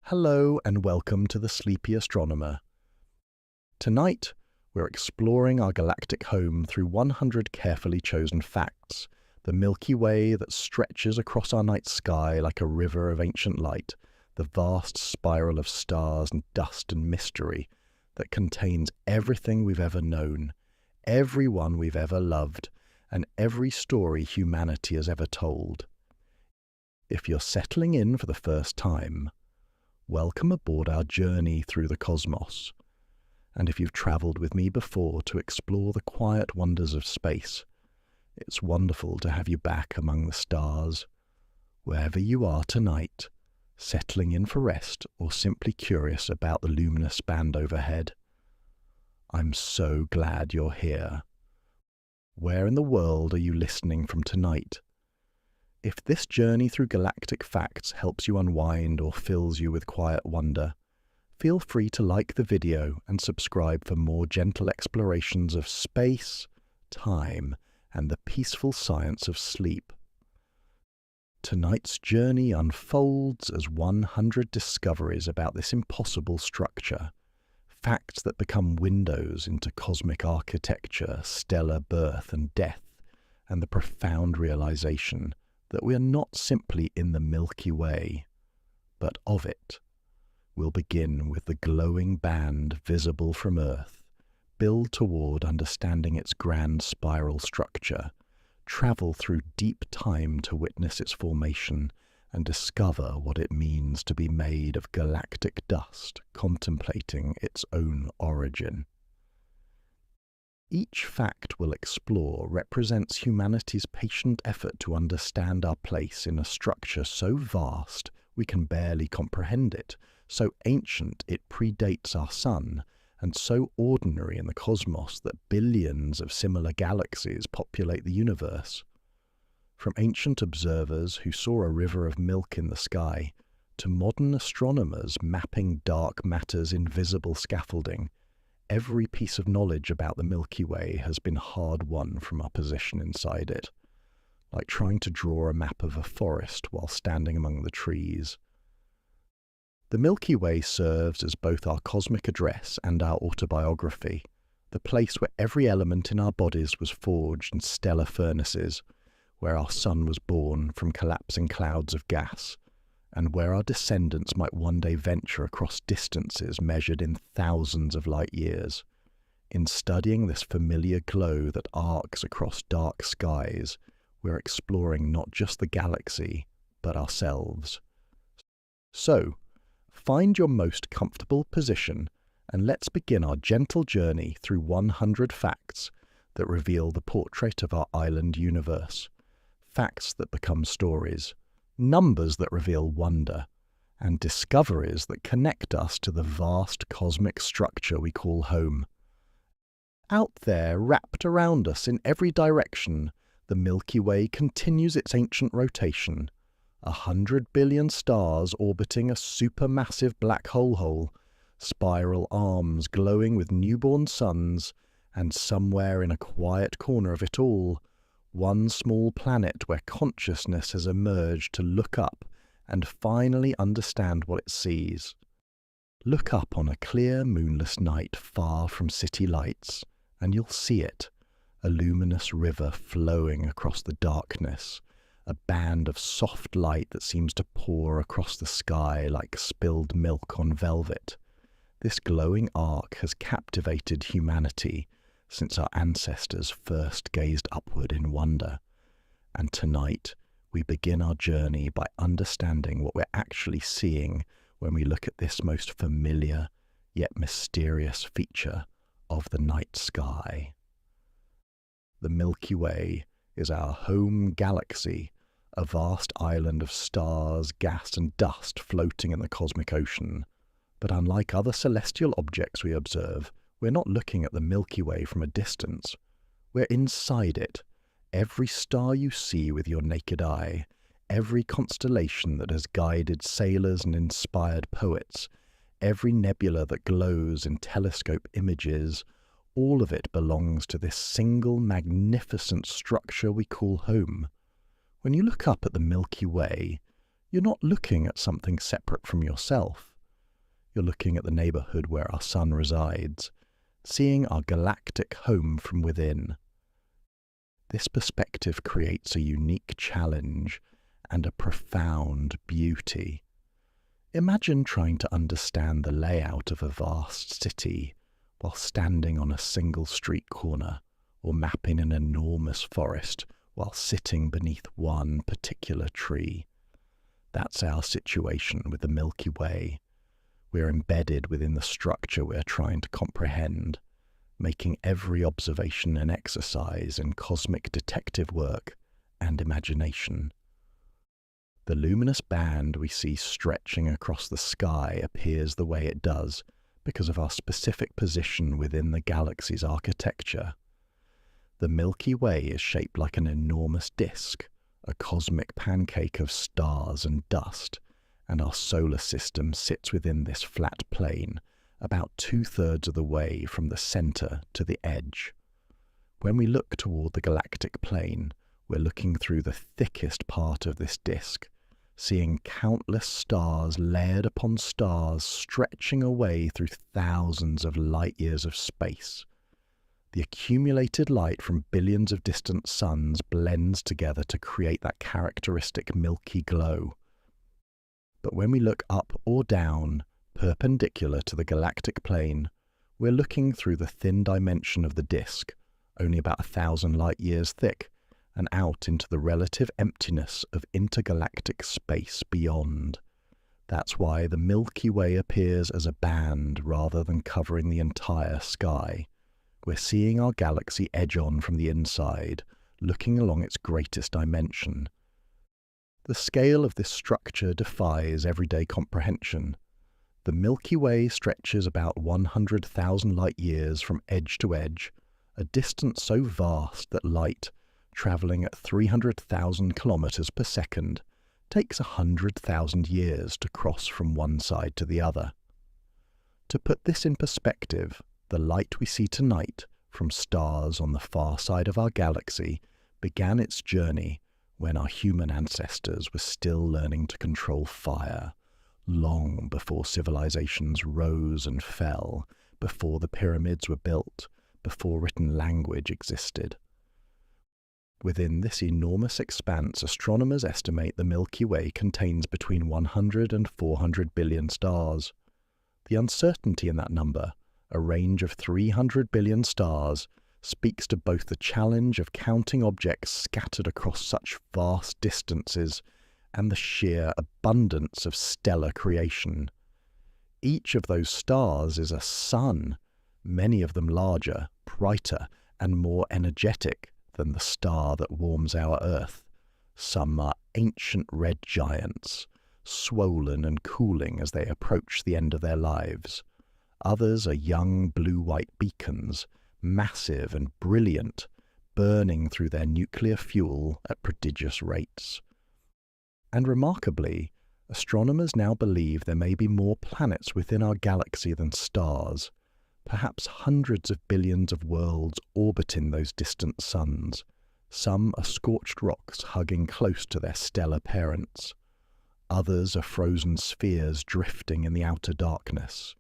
Hello and welcome to the Sleepy Astronomer. Tonight, we're exploring our galactic home through 100 carefully chosen facts, the Milky Way that stretches across our night sky like a river of ancient light, the vast spiral of stars and dust and mystery that contains everything we've ever known, everyone we've ever loved, and every story humanity has ever told. If you're settling in for the first time, welcome aboard our journey through the cosmos. And if you've travelled with me before to explore the quiet wonders of space, it's wonderful to have you back among the stars. Wherever you are tonight, settling in for rest or simply curious about the luminous band overhead, I'm so glad you're here. Where in the world are you listening from tonight? If this journey through galactic facts helps you unwind or fills you with quiet wonder, feel free to like the video and subscribe for more gentle explorations of space, time, and the peaceful science of sleep. Tonight's journey unfolds as 100 discoveries about this impossible structure, facts that become windows into cosmic architecture, stellar birth and death, and the profound realization that we are not simply in the Milky Way, but of it. We'll begin with the glowing band visible from Earth, build toward understanding its grand spiral structure, travel through deep time to witness its formation, and discover what it means to be made of galactic dust, contemplating its own origin. Each fact we'll explore represents humanity's patient effort to understand our place in a structure so vast we can barely comprehend it, so ancient it predates our sun, and so ordinary in the cosmos that billions of similar galaxies populate the universe. From ancient observers who saw a river of milk in the sky, to modern astronomers mapping dark matter's invisible scaffolding, every piece of knowledge about the Milky Way has been hard-won from our position inside it, like trying to draw a map of a forest while standing among the trees. The Milky Way serves as both our cosmic address and our autobiography, the place where every element in our bodies was forged in stellar furnaces, where our sun was born from collapsing clouds of gas, and where our descendants might one day venture across distances measured in thousands of light years. In studying this familiar glow that arcs across dark skies, we're exploring not just the galaxy, but ourselves. So, find your most comfortable position, and let's begin our gentle journey through 100 facts that reveal the portrait of our island universe. Facts that become stories, numbers that reveal wonder, and discoveries that connect us to the vast cosmic structure we call home. Out there, wrapped around us in every direction, the Milky Way continues its ancient rotation. 100 billion stars orbiting a supermassive black hole, spiral arms glowing with newborn suns, and somewhere in a quiet corner of it all, one small planet where consciousness has emerged to look up and finally understand what it sees. Look up on a clear, moonless night far from city lights, and you'll see it, a luminous river flowing across the darkness, a band of soft light that seems to pour across the sky like spilled milk on velvet. This glowing arc has captivated humanity since our ancestors first gazed upward in wonder. And tonight, we begin our journey by understanding what we're actually seeing when we look at this most familiar yet mysterious feature of the night sky. The Milky Way is our home galaxy, a vast island of stars, gas and dust floating in the cosmic ocean. But unlike other celestial objects we observe, we're not looking at the Milky Way from a distance. We're inside it. Every star you see with your naked eye, every constellation that has guided sailors and inspired poets, every nebula that glows in telescope images, all of it belongs to this single magnificent structure we call home. When you look up at the Milky Way, you're not looking at something separate from yourself. You're looking at the neighborhood where our sun resides, seeing our galactic home from within. This perspective creates a unique challenge and a profound beauty. Imagine trying to understand the layout of a vast city while standing on a single street corner, or mapping an enormous forest while sitting beneath one particular tree. That's our situation with the Milky Way. We're embedded within the structure we're trying to comprehend, making every observation an exercise in cosmic detective work and imagination. The luminous band we see stretching across the sky appears the way it does because of our specific position within the galaxy's architecture. The Milky Way is shaped like an enormous disk, a cosmic pancake of stars and dust, and our solar system sits within this flat plane, about 2/3 of the way from the center to the edge. When we look toward the galactic plane, we're looking through the thickest part of this disk, seeing countless stars layered upon stars stretching away through thousands of light-years of space. The accumulated light from billions of distant suns blends together to create that characteristic milky glow. But when we look up or down, perpendicular to the galactic plane, we're looking through the thin dimension of the disk, only about 1,000 light-years thick, and out into the relative emptiness of intergalactic space beyond. That's why the Milky Way appears as a band rather than covering the entire sky. We're seeing our galaxy edge on from the inside, looking along its greatest dimension. The scale of this structure defies everyday comprehension. The Milky Way stretches about 100,000 light-years from edge to edge, a distance so vast that light, travelling at 300,000 kilometers per second, takes 100,000 years to cross from one side to the other. To put this in perspective, the light we see tonight from stars on the far side of our galaxy began its journey when our human ancestors were still learning to control fire, long before civilizations rose and fell, before the pyramids were built, before written language existed. Within this enormous expanse, astronomers estimate the Milky Way contains between 100 and 400 billion stars. The uncertainty in that number, a range of 300 billion stars, speaks to both the challenge of counting objects scattered across such vast distances and the sheer abundance of stellar creation. Each of those stars is a sun, many of them larger, brighter, and more energetic than the star that warms our Earth. Some are ancient red giants, swollen and cooling as they approach the end of their lives. Others are young blue-white beacons, massive and brilliant, burning through their nuclear fuel at prodigious rates. And remarkably, astronomers now believe there may be more planets within our galaxy than stars. Perhaps hundreds of billions of worlds orbiting those distant suns. Some are scorched rocks hugging close to their stellar parents. Others are frozen spheres drifting in the outer darkness.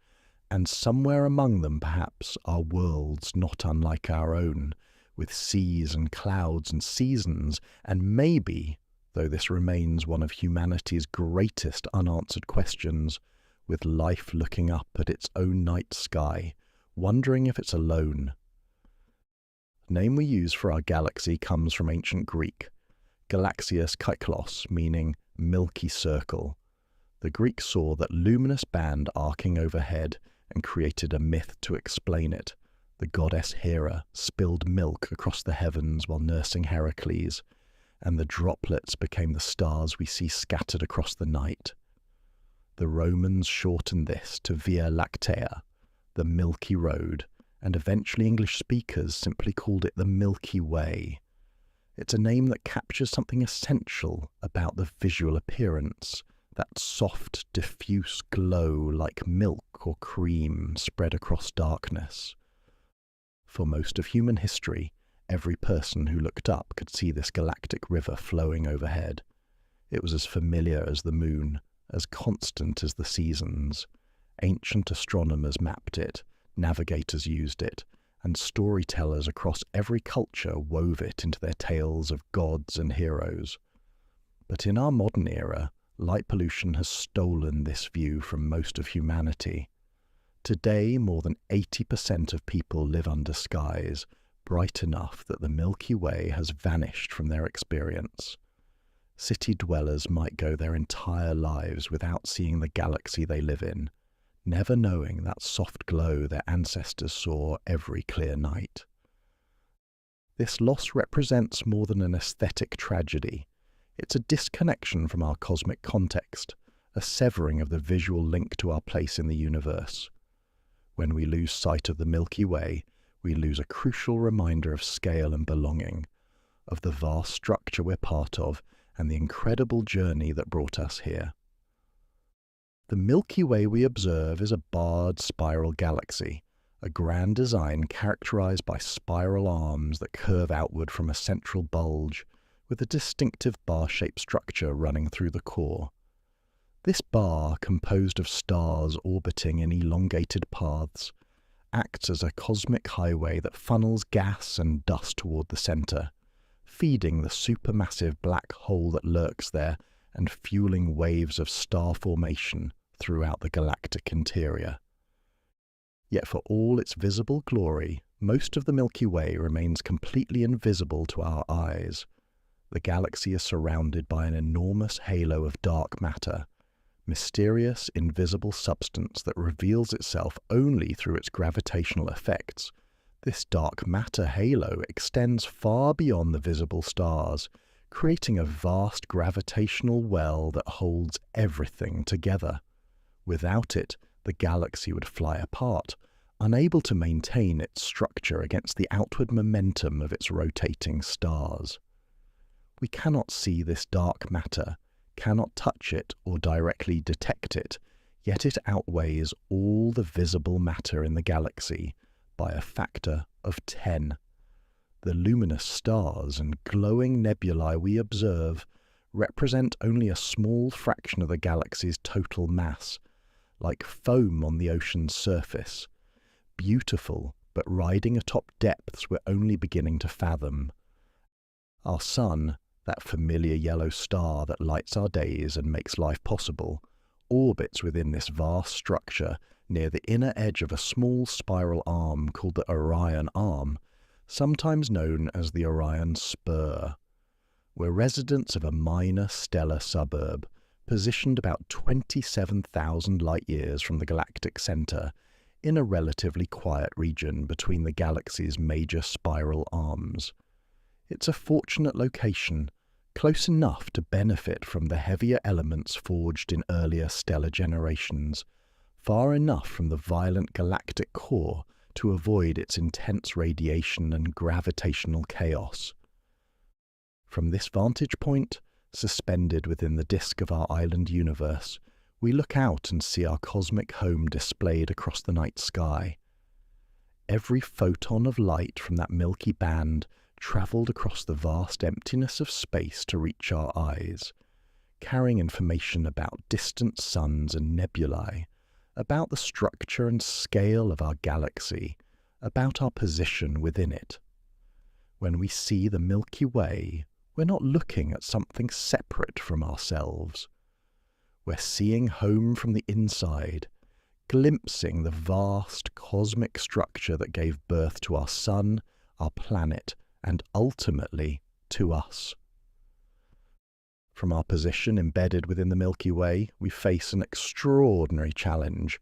And somewhere among them, perhaps, are worlds not unlike our own, with seas and clouds and seasons, and maybe, though this remains one of humanity's greatest unanswered questions, with life looking up at its own night sky, wondering if it's alone. The name we use for our galaxy comes from ancient Greek, Galaxias Kyklos, meaning milky circle. The Greeks saw that luminous band arcing overhead and created a myth to explain it. The goddess Hera spilled milk across the heavens while nursing Heracles, and the droplets became the stars we see scattered across the night. The Romans shortened this to Via Lactea, the Milky Road, and eventually English speakers simply called it the Milky Way. It's a name that captures something essential about the visual appearance, that soft, diffuse glow like milk or cream spread across darkness. For most of human history, every person who looked up could see this galactic river flowing overhead. It was as familiar as the moon, as constant as the seasons, Ancient astronomers mapped it, navigators used it, and storytellers across every culture wove it into their tales of gods and heroes. But in our modern era, light pollution has stolen this view from most of humanity. Today, more than 80% of people live under skies bright enough that the Milky Way has vanished from their experience. City dwellers might go their entire lives without seeing the galaxy they live in, never knowing that soft glow their ancestors saw every clear night. This loss represents more than an aesthetic tragedy. It's a disconnection from our cosmic context, a severing of the visual link to our place in the universe. When we lose sight of the Milky Way, we lose a crucial reminder of scale and belonging, of the vast structure we're part of and the incredible journey that brought us here. The Milky Way we observe is a barred spiral galaxy, a grand design characterized by spiral arms that curve outward from a central bulge, with a distinctive bar-shaped structure running through the core. This bar, composed of stars orbiting in elongated paths, acts as a cosmic highway that funnels gas and dust toward the center, feeding the supermassive black hole that lurks there and fueling waves of star formation throughout the galactic interior. Yet for all its visible glory, most of the Milky Way remains completely invisible to our eyes. The galaxy is surrounded by an enormous halo of dark matter, mysterious, invisible substance that reveals itself only through its gravitational effects. This dark matter halo extends far beyond the visible stars, creating a vast gravitational well that holds everything together. Without it, the galaxy would fly apart, unable to maintain its structure against the outward momentum of its rotating stars. We cannot see this dark matter, cannot touch it or directly detect it, yet it outweighs all the visible matter in the galaxy by a factor of 10. The luminous stars and glowing nebulae we observe represent only a small fraction of the galaxy's total mass, like foam on the ocean's surface, beautiful but riding atop depths we're only beginning to fathom. Our sun, that familiar yellow star that lights our days and makes life possible, orbits within this vast structure near the inner edge of a small spiral arm called the Orion Arm, sometimes known as the Orion Spur. We're residents of a minor stellar suburb, positioned about 27,000 light-years from the galactic center, in a relatively quiet region between the galaxy's major spiral arms. It's a fortunate location, close enough to benefit from the heavier elements forged in earlier stellar generations, far enough from the violent galactic core to avoid its intense radiation and gravitational chaos. From this vantage point, suspended within the disk of our island universe, we look out and see our cosmic home displayed across the night sky. Every photon of light from that milky band travelled across the vast emptiness of space to reach our eyes, carrying information about distant suns and nebulae, about the structure and scale of our galaxy, about our position within it. When we see the Milky Way, we're not looking at something separate from ourselves. We're seeing home from the inside, glimpsing the vast cosmic structure that gave birth to our sun, our planet, and ultimately to us. From our position embedded within the Milky Way, we face an extraordinary challenge,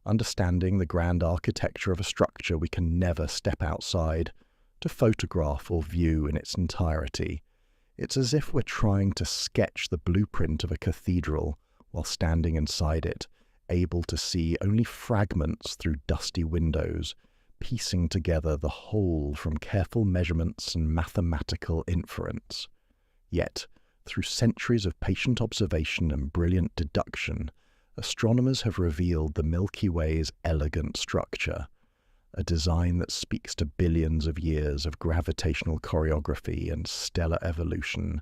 understanding the grand architecture of a structure we can never step outside to photograph or view in its entirety. It's as if we're trying to sketch the blueprint of a cathedral while standing inside it, able to see only fragments through dusty windows, piecing together the whole from careful measurements and mathematical inference. Yet, through centuries of patient observation and brilliant deduction, astronomers have revealed the Milky Way's elegant structure, a design that speaks to billions of years of gravitational choreography and stellar evolution.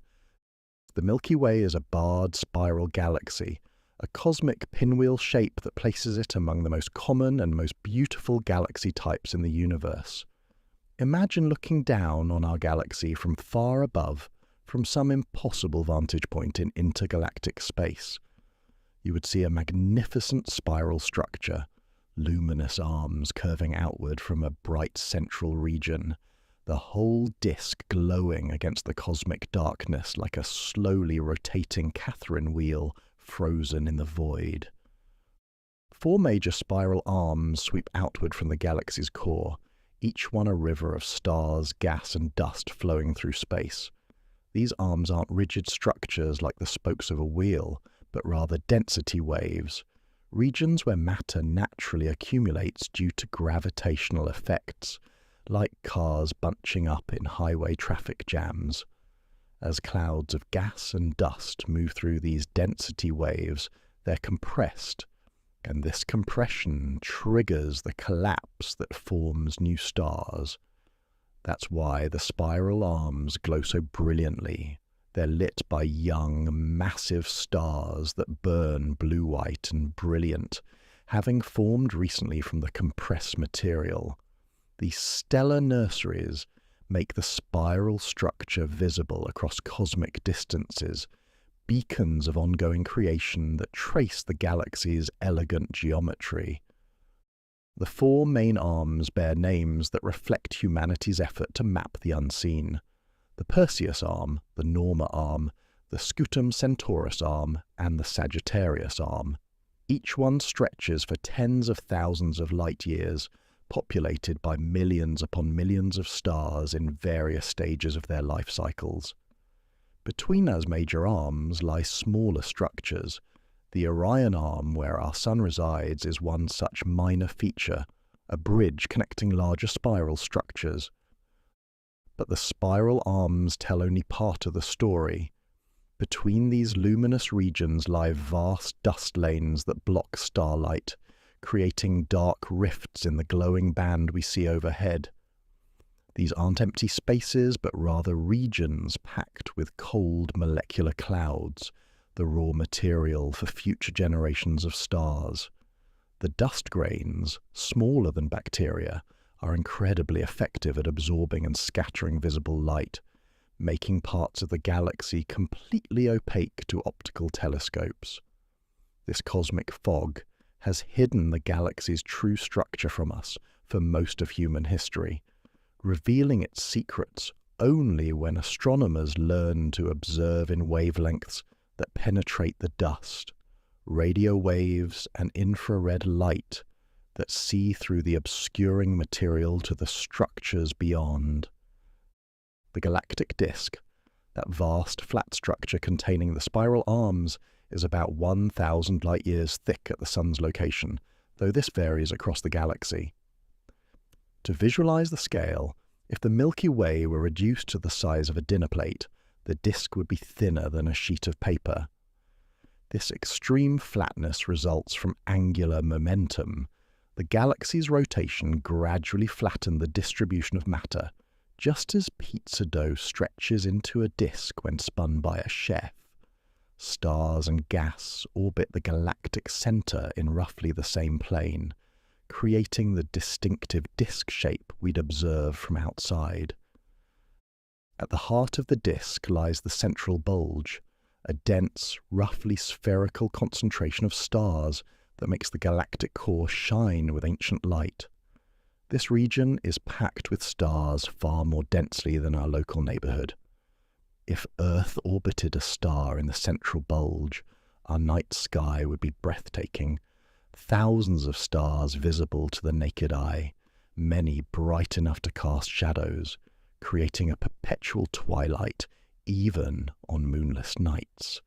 The Milky Way is a barred spiral galaxy, a cosmic pinwheel shape that places it among the most common and most beautiful galaxy types in the universe. Imagine looking down on our galaxy from far above, from some impossible vantage point in intergalactic space. You would see a magnificent spiral structure, luminous arms curving outward from a bright central region, the whole disk glowing against the cosmic darkness like a slowly rotating Catherine wheel frozen in the void. 4 major spiral arms sweep outward from the galaxy's core, each one a river of stars, gas, and dust flowing through space. These arms aren't rigid structures like the spokes of a wheel, but rather density waves, regions where matter naturally accumulates due to gravitational effects, like cars bunching up in highway traffic jams. As clouds of gas and dust move through these density waves, they're compressed, and this compression triggers the collapse that forms new stars. That's why the spiral arms glow so brilliantly. They're lit by young, massive stars that burn blue-white and brilliant, having formed recently from the compressed material. These stellar nurseries make the spiral structure visible across cosmic distances, beacons of ongoing creation that trace the galaxy's elegant geometry. The 4 main arms bear names that reflect humanity's effort to map the unseen. The Perseus Arm, the Norma Arm, the Scutum Centaurus Arm, and the Sagittarius Arm. Each one stretches for tens of thousands of light years, populated by millions upon millions of stars in various stages of their life cycles. Between those major arms lie smaller structures. The Orion Arm, where our Sun resides, is one such minor feature, a bridge connecting larger spiral structures. But the spiral arms tell only part of the story. Between these luminous regions lie vast dust lanes that block starlight, creating dark rifts in the glowing band we see overhead. These aren't empty spaces, but rather regions packed with cold molecular clouds, the raw material for future generations of stars. The dust grains, smaller than bacteria, are incredibly effective at absorbing and scattering visible light, making parts of the galaxy completely opaque to optical telescopes. This cosmic fog has hidden the galaxy's true structure from us for most of human history, revealing its secrets only when astronomers learn to observe in wavelengths that penetrate the dust, radio waves and infrared light that see through the obscuring material to the structures beyond. The galactic disk, that vast flat structure containing the spiral arms, is about 1,000 light-years thick at the Sun's location, though this varies across the galaxy. To visualize the scale, if the Milky Way were reduced to the size of a dinner plate, the disk would be thinner than a sheet of paper. This extreme flatness results from angular momentum. The galaxy's rotation gradually flattened the distribution of matter, just as pizza dough stretches into a disk when spun by a chef. Stars and gas orbit the galactic center in roughly the same plane, creating the distinctive disk shape we'd observe from outside. At the heart of the disk lies the central bulge, a dense, roughly spherical concentration of stars that makes the galactic core shine with ancient light. This region is packed with stars far more densely than our local neighborhood. If Earth orbited a star in the central bulge, our night sky would be breathtaking. Thousands of stars visible to the naked eye, many bright enough to cast shadows, creating a perpetual twilight even on moonless nights.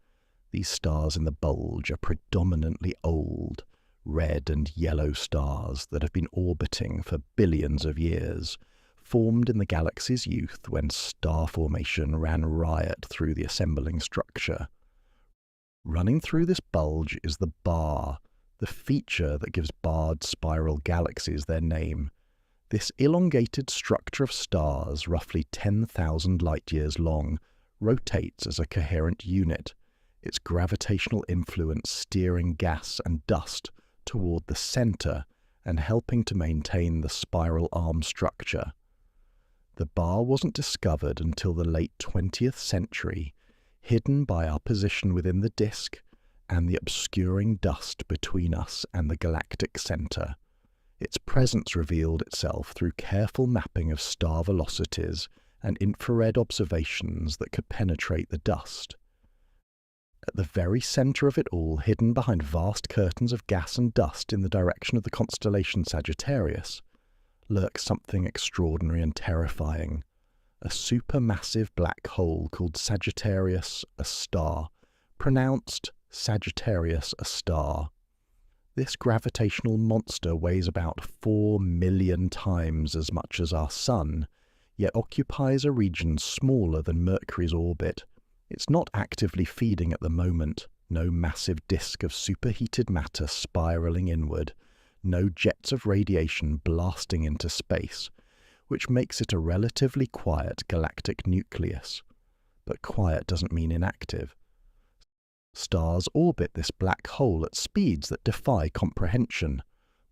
These stars in the bulge are predominantly old, red and yellow stars that have been orbiting for billions of years, formed in the galaxy's youth when star formation ran riot through the assembling structure. Running through this bulge is the bar, the feature that gives barred spiral galaxies their name. This elongated structure of stars, roughly 10,000 light-years long, rotates as a coherent unit, its gravitational influence steering gas and dust toward the center and helping to maintain the spiral arm structure. The bar wasn't discovered until the late 20th century, hidden by our position within the disk and the obscuring dust between us and the galactic center. Its presence revealed itself through careful mapping of star velocities and infrared observations that could penetrate the dust. At the very center of it all, hidden behind vast curtains of gas and dust in the direction of the constellation Sagittarius, lurks something extraordinary and terrifying, a supermassive black hole called Sagittarius A star, pronounced Sagittarius A star. This gravitational monster weighs about 4 million times as much as our Sun, yet occupies a region smaller than Mercury's orbit. It's not actively feeding at the moment, no massive disk of superheated matter spiraling inward, no jets of radiation blasting into space, which makes it a relatively quiet galactic nucleus. But quiet doesn't mean inactive. Stars orbit this black hole at speeds that defy comprehension,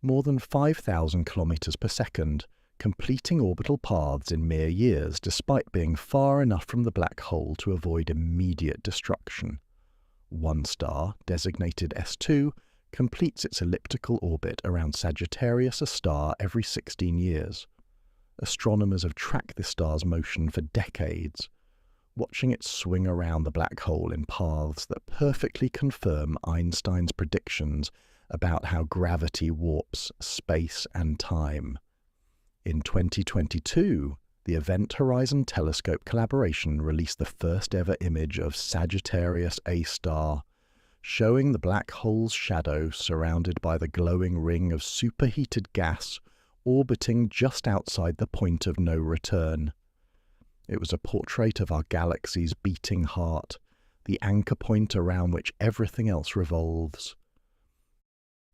more than 5,000 kilometers per second, completing orbital paths in mere years despite being far enough from the black hole to avoid immediate destruction. One star, designated S2, completes its elliptical orbit around Sagittarius A star every 16 years. Astronomers have tracked this star's motion for decades, watching it swing around the black hole in paths that perfectly confirm Einstein's predictions about how gravity warps space and time. In 2022, the Event Horizon Telescope collaboration released the first ever image of Sagittarius A star, showing the black hole's shadow surrounded by the glowing ring of superheated gas orbiting just outside the point of no return. It was a portrait of our galaxy's beating heart, the anchor point around which everything else revolves.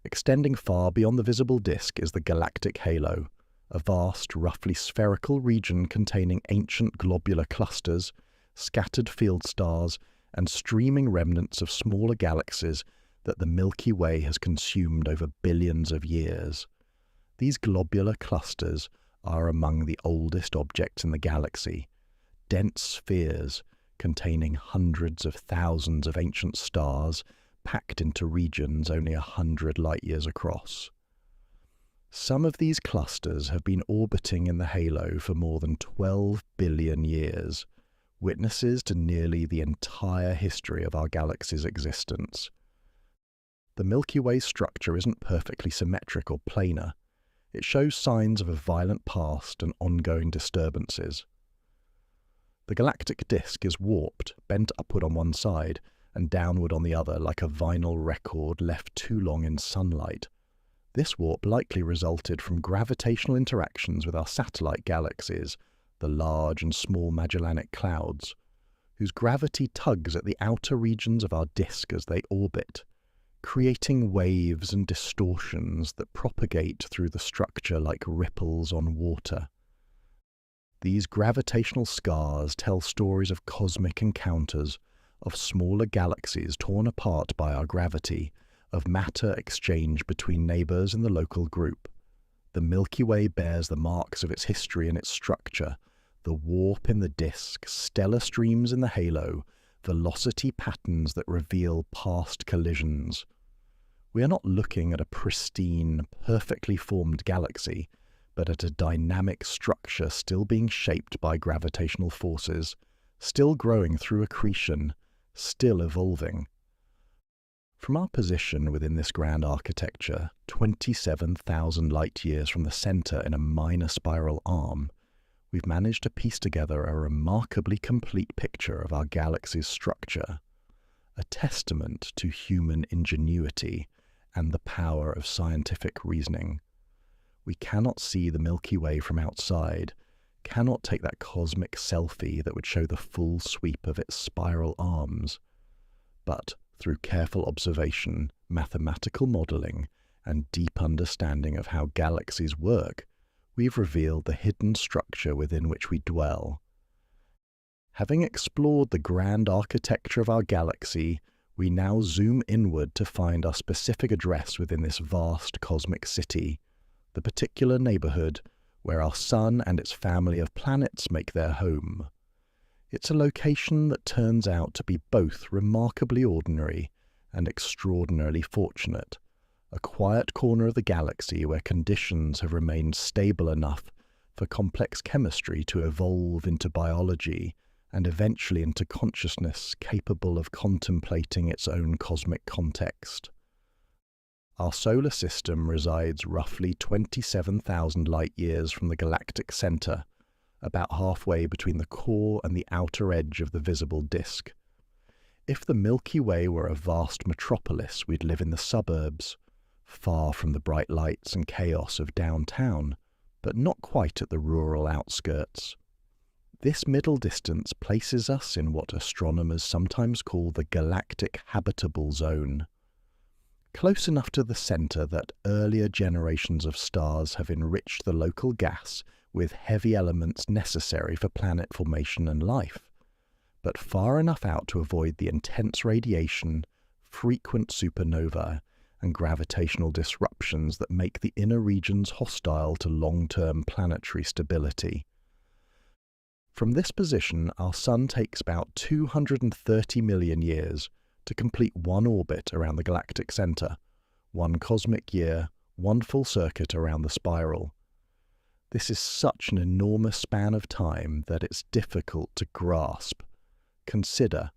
Extending far beyond the visible disk is the galactic halo, a vast, roughly spherical region containing ancient globular clusters, scattered field stars, and streaming remnants of smaller galaxies that the Milky Way has consumed over billions of years. These globular clusters are among the oldest objects in the galaxy, dense spheres containing hundreds of thousands of ancient stars packed into regions only 100 light-years across. Some of these clusters have been orbiting in the halo for more than 12 billion years, witnesses to nearly the entire history of our galaxy's existence. The Milky Way's structure isn't perfectly symmetric or planar. It shows signs of a violent past and ongoing disturbances. The galactic disk is warped, bent upward on one side and downward on the other like a vinyl record left too long in sunlight. This warp likely resulted from gravitational interactions with our satellite galaxies, the Large and Small Magellanic Clouds, whose gravity tugs at the outer regions of our disk as they orbit, creating waves and distortions that propagate through the structure like ripples on water. These gravitational scars tell stories of cosmic encounters, of smaller galaxies torn apart by our gravity, of matter exchange between neighbours in the local group. The Milky Way bears the marks of its history and its structure, the warp in the disk, stellar streams in the halo, velocity patterns that reveal past collisions. We are not looking at a pristine, perfectly formed galaxy, but at a dynamic structure still being shaped by gravitational forces, still growing through accretion, still evolving. From our position within this grand architecture, 27,000 light-years from the centre in a minor spiral arm, we've managed to piece together a remarkably complete picture of our galaxy's structure, a testament to human ingenuity and the power of scientific reasoning. We cannot see the Milky Way from outside, cannot take that cosmic selfie that would show the full sweep of its spiral arms. But through careful observation, mathematical modelling, and deep understanding of how galaxies work, we've revealed the hidden structure within which we dwell. Having explored the grand architecture of our galaxy, We now zoom inward to find our specific address within this vast cosmic city, the particular neighborhood where our Sun and its family of planets make their home. It's a location that turns out to be both remarkably ordinary and extraordinarily fortunate, a quiet corner of the galaxy where conditions have remained stable enough for complex chemistry to evolve into biology and eventually into consciousness capable of contemplating its own cosmic context. Our solar system resides roughly 27,000 light-years from the galactic center, about halfway between the core and the outer edge of the visible disk. If the Milky Way were a vast metropolis, we'd live in the suburbs, far from the bright lights and chaos of downtown, but not quite at the rural outskirts. This middle distance places us in what astronomers sometimes call the galactic habitable zone, close enough to the center that earlier generations of stars have enriched the local gas with heavy elements necessary for planet formation and life, but far enough out to avoid the intense radiation, frequent supernovae, and gravitational disruptions that make the inner regions hostile to long-term planetary stability. From this position, our Sun takes about 230 million years to complete one orbit around the galactic center, one cosmic year, one full circuit around the spiral. This is such an enormous span of time that it's difficult to grasp. Consider,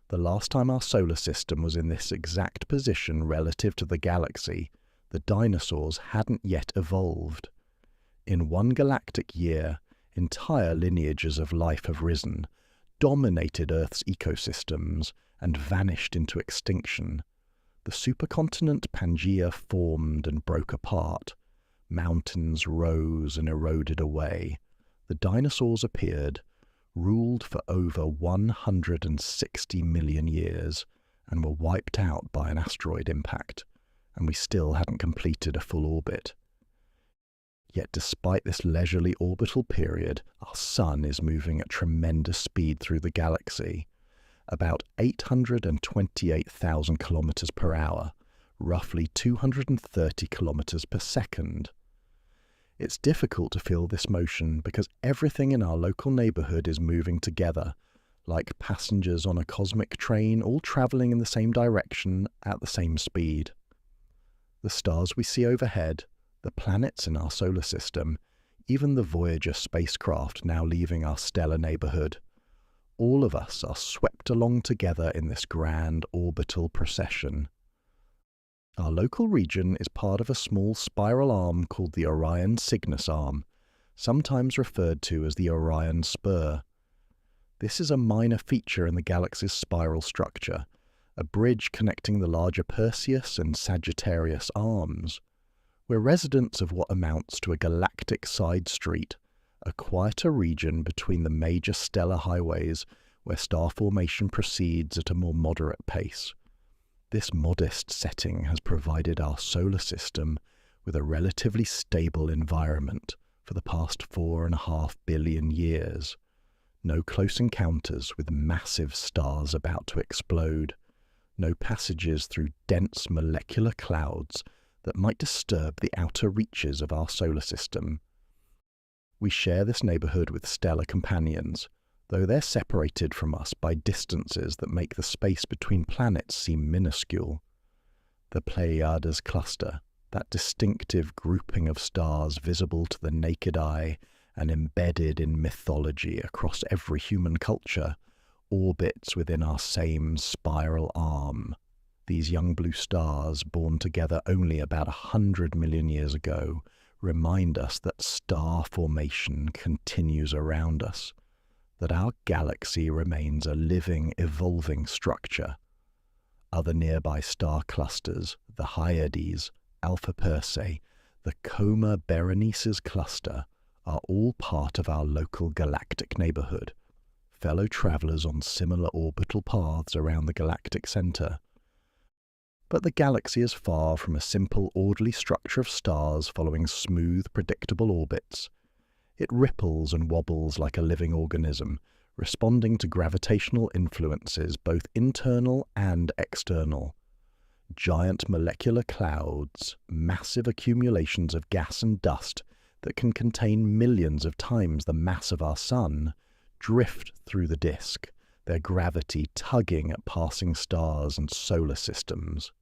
the last time our solar system was in this exact position relative to the galaxy, the dinosaurs hadn't yet evolved. In one galactic year, entire lineages of life have risen, dominated Earth's ecosystems, and vanished into extinction. The supercontinent Pangaea formed and broke apart. Mountains rose and eroded away. The dinosaurs appeared, ruled for over 160 million years, and were wiped out by an asteroid impact, and we still hadn't completed a full orbit. Yet despite this leisurely orbital period, our Sun is moving at tremendous speed through the galaxy, about 828,000 kilometers per hour, roughly 230 kilometers per second. It's difficult to feel this motion because everything in our local neighborhood is moving together, like passengers on a cosmic train all traveling in the same direction at the same speed. The stars we see overhead, the planets in our solar system, even the Voyager spacecraft now leaving our stellar neighborhood, all of us are swept along together in this grand orbital procession. Our local region is part of a small spiral arm called the Orion Cygnus Arm, sometimes referred to as the Orion Spur. This is a minor feature in the galaxy's spiral structure, a bridge connecting the larger Perseus and Sagittarius arms. We're residents of what amounts to a galactic side street, a quieter region between the major stellar highways where star formation proceeds at a more moderate pace. This modest setting has provided our solar system with a relatively stable environment for the past 4.5 billion years. No close encounters with massive stars about to explode. No passages through dense molecular clouds that might disturb the outer reaches of our solar system. We share this neighborhood with stellar companions, though they're separated from us by distances that make the space between planets seem minuscule. The Pleiades cluster, that distinctive grouping of stars visible to the naked eye and embedded in mythology across every human culture, orbits within our same spiral arm. These young blue stars, born together only about 100 million years ago, remind us that star formation continues around us, that our galaxy remains a living, evolving structure. Other nearby star clusters, the Hyades, Alpha Persei, the Coma Berenices cluster, are all part of our local galactic neighborhood, fellow travelers on similar orbital paths around the galactic center. But the galaxy is far from a simple, orderly structure of stars following smooth, predictable orbits. It ripples and wobbles like a living organism, responding to gravitational influences both internal and external. Giant molecular clouds, massive accumulations of gas and dust that can contain millions of times the mass of our Sun, drift through the disk, their gravity tugging at passing stars and solar systems.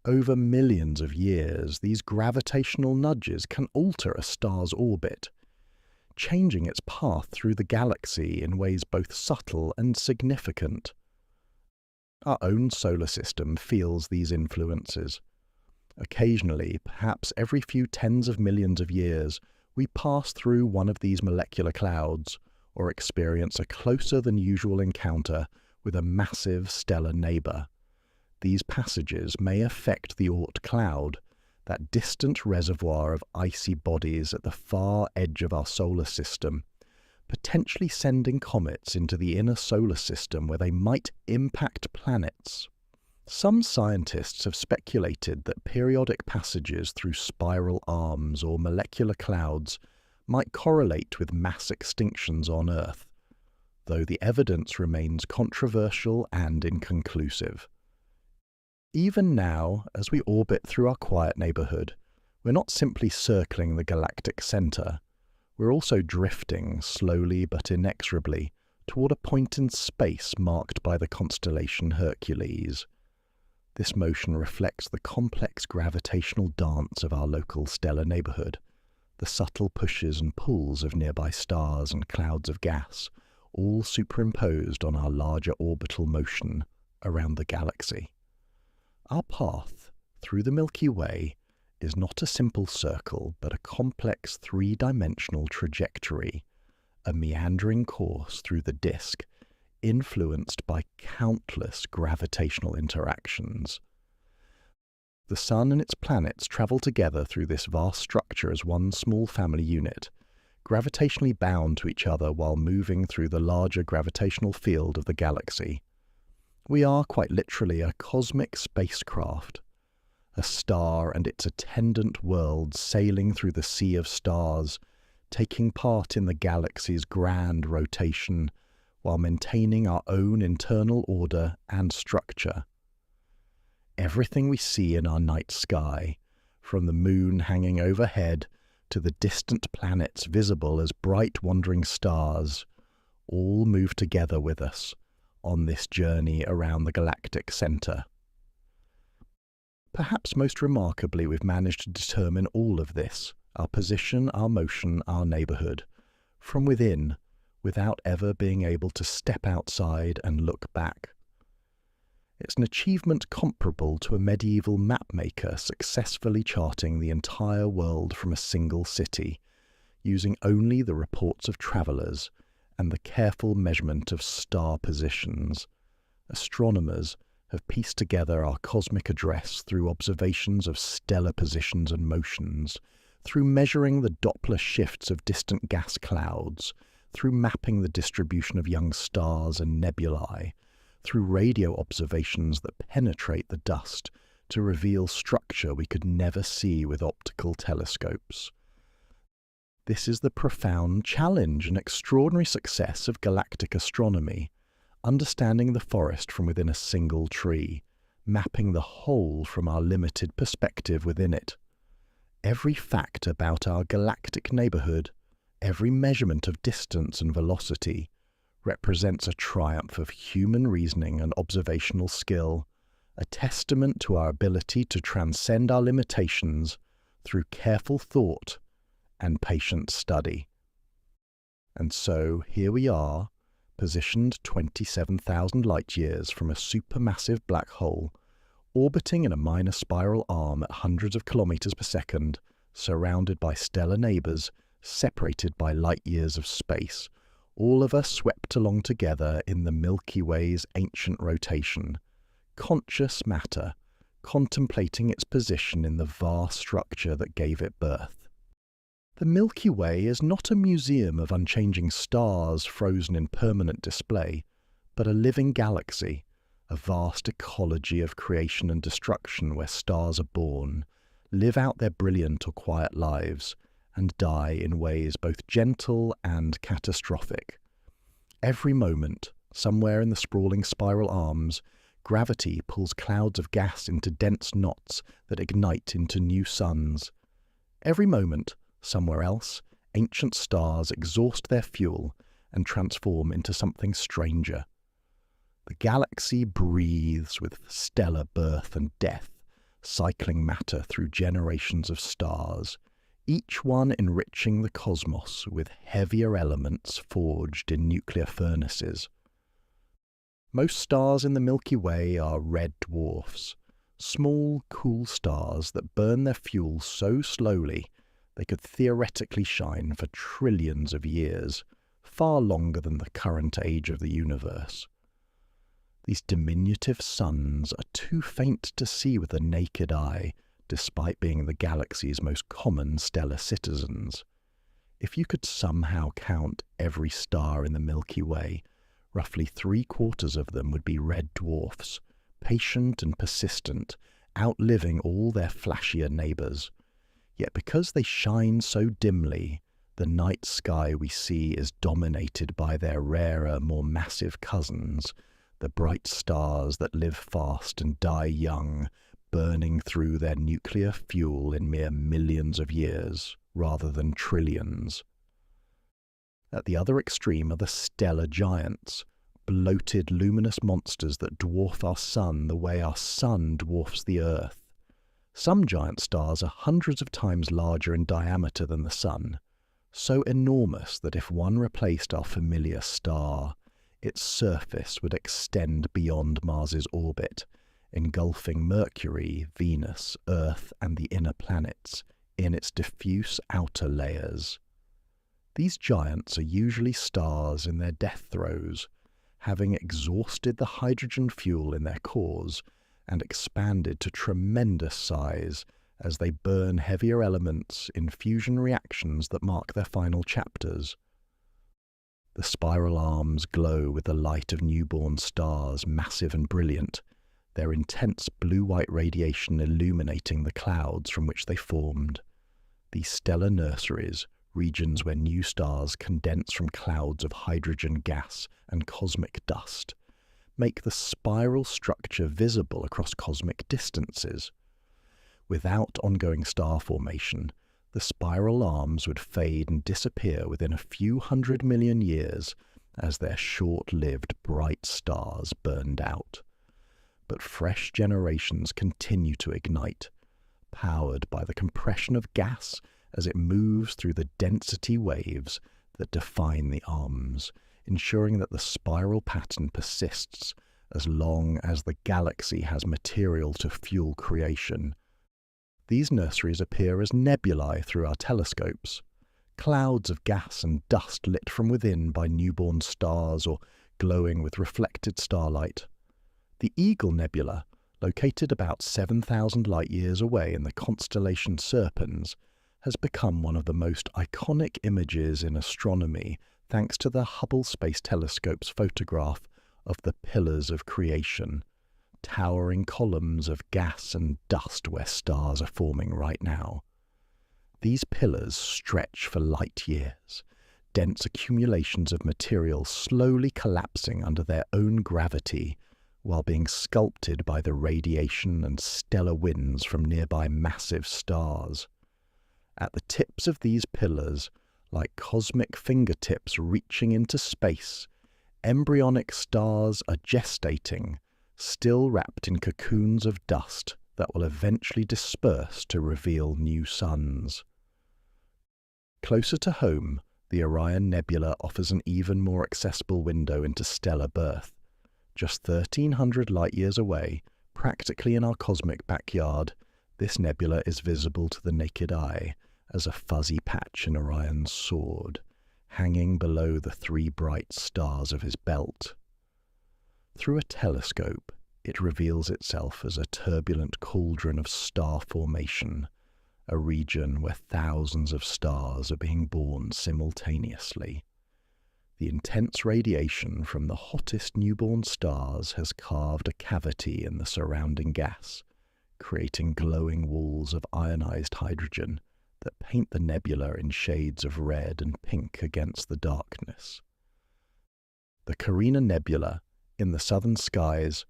Over millions of years, these gravitational nudges can alter a star's orbit, changing its path through the galaxy in ways both subtle and significant. Our own solar system feels these influences. Occasionally, perhaps every few tens of millions of years, we pass through one of these molecular clouds or experience a closer than usual encounter with a massive stellar neighbour. These passages may affect the Oort cloud, that distant reservoir of icy bodies at the far edge of our solar system, potentially sending comets into the inner solar system where they might impact planets. Some scientists have speculated that periodic passages through spiral arms or molecular clouds might correlate with mass extinctions on Earth, though the evidence remains controversial and inconclusive. Even now, as we orbit through our quiet neighbourhood, we're not simply circling the galactic centre. We're also drifting, slowly but inexorably, toward a point in space marked by the constellation Hercules. This motion reflects the complex gravitational dance of our local stellar neighbourhood, the subtle pushes and pulls of nearby stars and clouds of gas, all superimposed on our larger orbital motion around the galaxy. Our path through the Milky Way is not a simple circle, but a complex three-dimensional trajectory, a meandering course through the disk, influenced by countless gravitational interactions. The Sun and its planets travel together through this vast structure as one small family unit, gravitationally bound to each other while moving through the larger gravitational field of the galaxy. We are quite literally a cosmic spacecraft, a star and its attendant world sailing through the sea of stars, taking part in the galaxy's grand rotation while maintaining our own internal order and structure. Everything we see in our night sky, from the moon hanging overhead to the distant planets visible as bright wandering stars, all move together with us on this journey around the galactic centre. Perhaps most remarkably, we've managed to determine all of this, our position, our motion, our neighbourhood, from within, without ever being able to step outside and look back. It's an achievement comparable to a medieval mapmaker successfully charting the entire world from a single city, using only the reports of travellers and the careful measurement of star positions. Astronomers have pieced together our cosmic address through observations of stellar positions and motions, through measuring the Doppler shifts of distant gas clouds, through mapping the distribution of young stars and nebulae, through radio observations that penetrate the dust to reveal structure we could never see with optical telescopes. This is the profound challenge and extraordinary success of galactic astronomy, understanding the forest from within a single tree, mapping the whole from our limited perspective within it. Every fact about our galactic neighbourhood, every measurement of distance and velocity, represents a triumph of human reasoning and observational skill, a testament to our ability to transcend our limitations through careful thought and patient study. And so here we are, positioned 27,000 light-years from a supermassive black hole, orbiting in a minor spiral arm at hundreds of kilometers per second, surrounded by stellar neighbors, separated by light-years of space, all of us swept along together in the Milky Way's ancient rotation, conscious matter, contemplating its position in the vast structure that gave it birth. The Milky Way is not a museum of unchanging stars frozen in permanent display, but a living galaxy, a vast ecology of creation and destruction where stars are born, live out their brilliant or quiet lives, and die in ways both gentle and catastrophic. Every moment, somewhere in the sprawling spiral arms, gravity pulls clouds of gas into dense knots that ignite into new suns. Every moment, somewhere else, ancient stars exhaust their fuel and transform into something stranger. The galaxy breathes with stellar birth and death, cycling matter through generations of stars, each one enriching the cosmos with heavier elements forged in nuclear furnaces. Most stars in the Milky Way are red dwarfs, small, cool stars that burn their fuel so slowly they could theoretically shine for trillions of years, far longer than the current age of the universe. These diminutive suns are too faint to see with the naked eye, despite being the galaxy's most common stellar citizens. If you could somehow count every star in the Milky Way, roughly 3/4 of them would be red dwarfs, patient and persistent, outliving all their flashier neighbours. Yet because they shine so dimly, the night sky we see is dominated by their rarer, more massive cousins, the bright stars that live fast and die young, burning through their nuclear fuel in mere millions of years, rather than trillions. At the other extreme are the stellar giants, bloated luminous monsters that dwarf our sun the way our sun dwarfs the Earth. Some giant stars are hundreds of times larger in diameter than the sun, so enormous that if one replaced our familiar star, its surface would extend beyond Mars's orbit, engulfing Mercury, Venus, Earth, and the inner planets in its diffuse outer layers. These giants are usually stars in their death throes, having exhausted the hydrogen fuel in their cores and expanded to tremendous size as they burn heavier elements in fusion reactions that mark their final chapters. The spiral arms glow with the light of newborn stars, massive and brilliant, their intense blue-white radiation illuminating the clouds from which they formed. These stellar nurseries, regions where new stars condense from clouds of hydrogen gas and cosmic dust, make the spiral structure visible across cosmic distances. Without ongoing star formation, the spiral arms would fade and disappear within a few 100 million years as their short-lived bright stars burned out. But fresh generations continue to ignite, powered by the compression of gas as it moves through the density waves that define the arms, ensuring that the spiral pattern persists as long as the galaxy has material to fuel creation. These nurseries appear as nebulae through our telescopes, clouds of gas and dust lit from within by newborn stars or glowing with reflected starlight. The Eagle Nebula, located about 7,000 light-years away in the constellation Serpens, has become one of the most iconic images in astronomy thanks to the Hubble Space Telescope's photograph of the Pillars of Creation, towering columns of gas and dust where stars are forming right now. These pillars stretch for light years, dense accumulations of material slowly collapsing under their own gravity while being sculpted by the radiation and stellar winds from nearby massive stars. At the tips of these pillars, like cosmic fingertips reaching into space, embryonic stars are gestating, still wrapped in cocoons of dust that will eventually disperse to reveal new suns. Closer to home, the Orion Nebula offers an even more accessible window into stellar birth. Just 1,300 light-years away, practically in our cosmic backyard, this nebula is visible to the naked eye as a fuzzy patch in Orion's sword, hanging below the 3 bright stars of his belt. Through a telescope, it reveals itself as a turbulent cauldron of star formation, a region where thousands of stars are being born simultaneously. The intense radiation from the hottest newborn stars has carved a cavity in the surrounding gas, creating glowing walls of ionized hydrogen that paint the nebula in shades of red and pink against the darkness. The Carina Nebula, in the southern skies,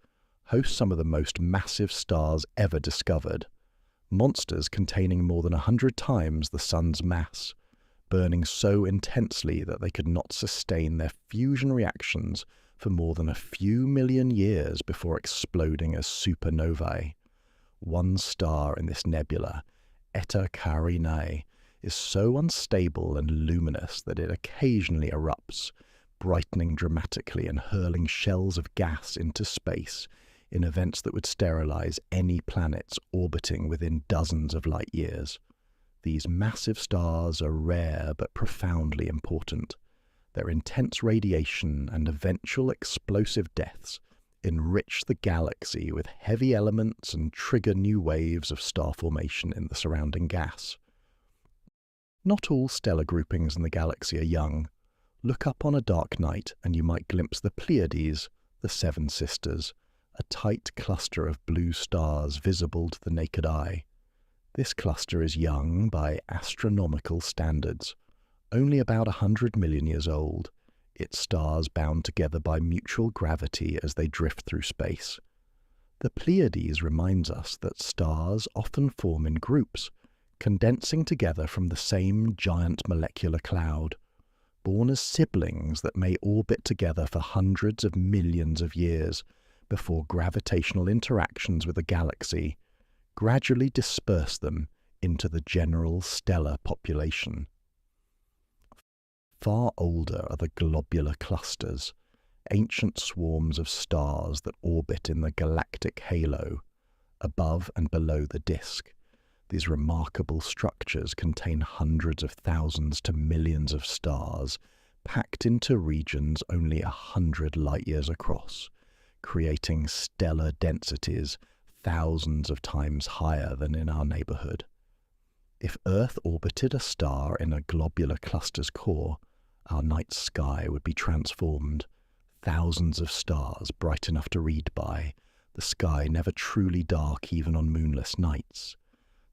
hosts some of the most massive stars ever discovered, monsters containing more than 100 times the Sun's mass, burning so intensely that they could not sustain their fusion reactions for more than a few million years before exploding as supernovae. One star in this nebula, Eta Carinae, is so unstable and luminous that it occasionally erupts, brightening dramatically and hurling shells of gas into space in events that would sterilize any planets orbiting within dozens of light years. These massive stars are rare but profoundly important. Their intense radiation and eventual explosive deaths enrich the galaxy with heavy elements and trigger new waves of star formation in the surrounding gas. Not all stellar groupings in the galaxy are young. Look up on a dark night and you might glimpse the Pleiades, the Seven Sisters, a tight cluster of blue stars visible to the naked eye. This cluster is young by astronomical standards, only about 100 million years old, its stars bound together by mutual gravity as they drift through space. The Pleiades reminds us that stars often form in groups, condensing together from the same giant molecular cloud, born as siblings that may orbit together for hundreds of millions of years before gravitational interactions with the galaxy gradually disperse them into the general stellar population. Far older are the globular clusters, ancient swarms of stars that orbit in the galactic halo, above and below the disk. These remarkable structures contain hundreds of thousands to millions of stars packed into regions only 100 light-years across, creating stellar densities thousands of times higher than in our neighborhood. If Earth orbited a star in a globular cluster's core, our night sky would be transformed. Thousands of stars bright enough to read by, the sky never truly dark even on moonless nights.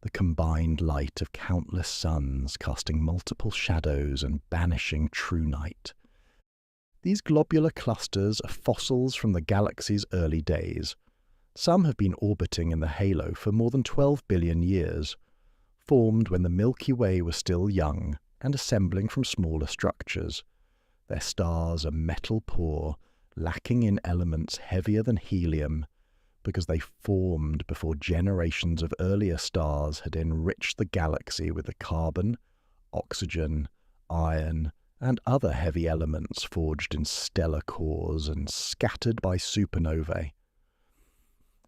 The combined light of countless suns casting multiple shadows and banishing true night. These globular clusters are fossils from the galaxy's early days. Some have been orbiting in the halo for more than 12 billion years, formed when the Milky Way was still young and assembling from smaller structures. Their stars are metal poor, lacking in elements heavier than helium, because they formed before generations of earlier stars had enriched the galaxy with the carbon, oxygen, iron, and other heavy elements forged in stellar cores and scattered by supernovae.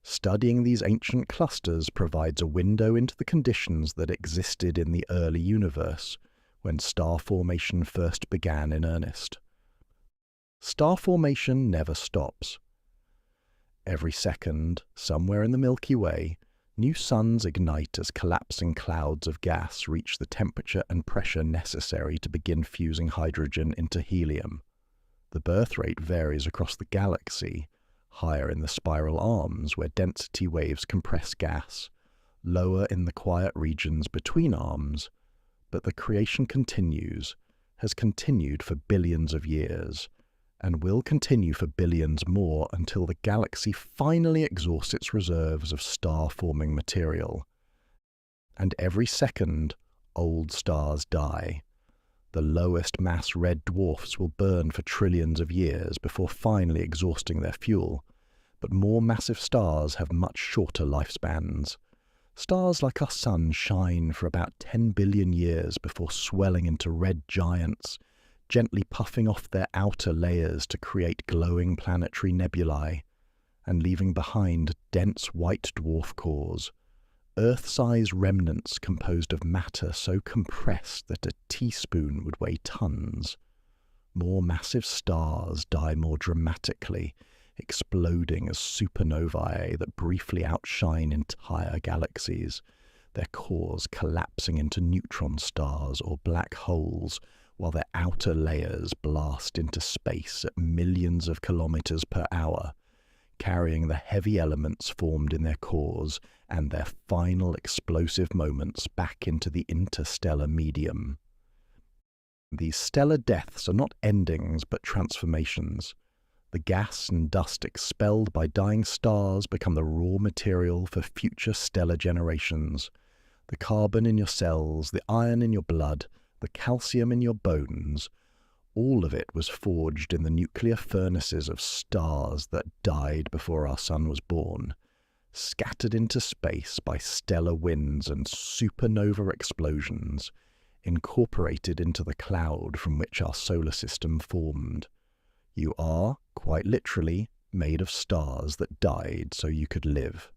Studying these ancient clusters provides a window into the conditions that existed in the early universe, when star formation first began in earnest. Star formation never stops. Every second, somewhere in the Milky Way, new suns ignite as collapsing clouds of gas reach the temperature and pressure necessary to begin fusing hydrogen into helium. The birth rate varies across the galaxy, higher in the spiral arms where density waves compress gas, lower in the quiet regions between arms, but the creation continues, has continued for billions of years, and will continue for billions more until the galaxy finally exhausts its reserves of star-forming material. And every second, old stars die. The lowest mass red dwarfs will burn for trillions of years before finally exhausting their fuel, but more massive stars have much shorter lifespans. Stars like our Sun shine for about 10 billion years before swelling into red giants, gently puffing off their outer layers to create glowing planetary nebulae, and leaving behind dense white dwarf cores, Earth-size remnants composed of matter so compressed that a teaspoon would weigh tons. More massive stars die more dramatically, exploding as supernovae that briefly outshine entire galaxies, their cores collapsing into neutron stars or black holes, while their outer layers blast into space at millions of kilometers per hour, carrying the heavy elements formed in their cores and their final explosive moments back into the interstellar medium. These stellar deaths are not endings but transformations. The gas and dust expelled by dying stars become the raw material for future stellar generations. The carbon in your cells, the iron in your blood, the calcium in your bones, all of it was forged in the nuclear furnaces of stars that died before our sun was born, scattered into space by stellar winds and supernova explosions, incorporated into the cloud from which our solar system formed. You are, quite literally, made of stars that died so you could live.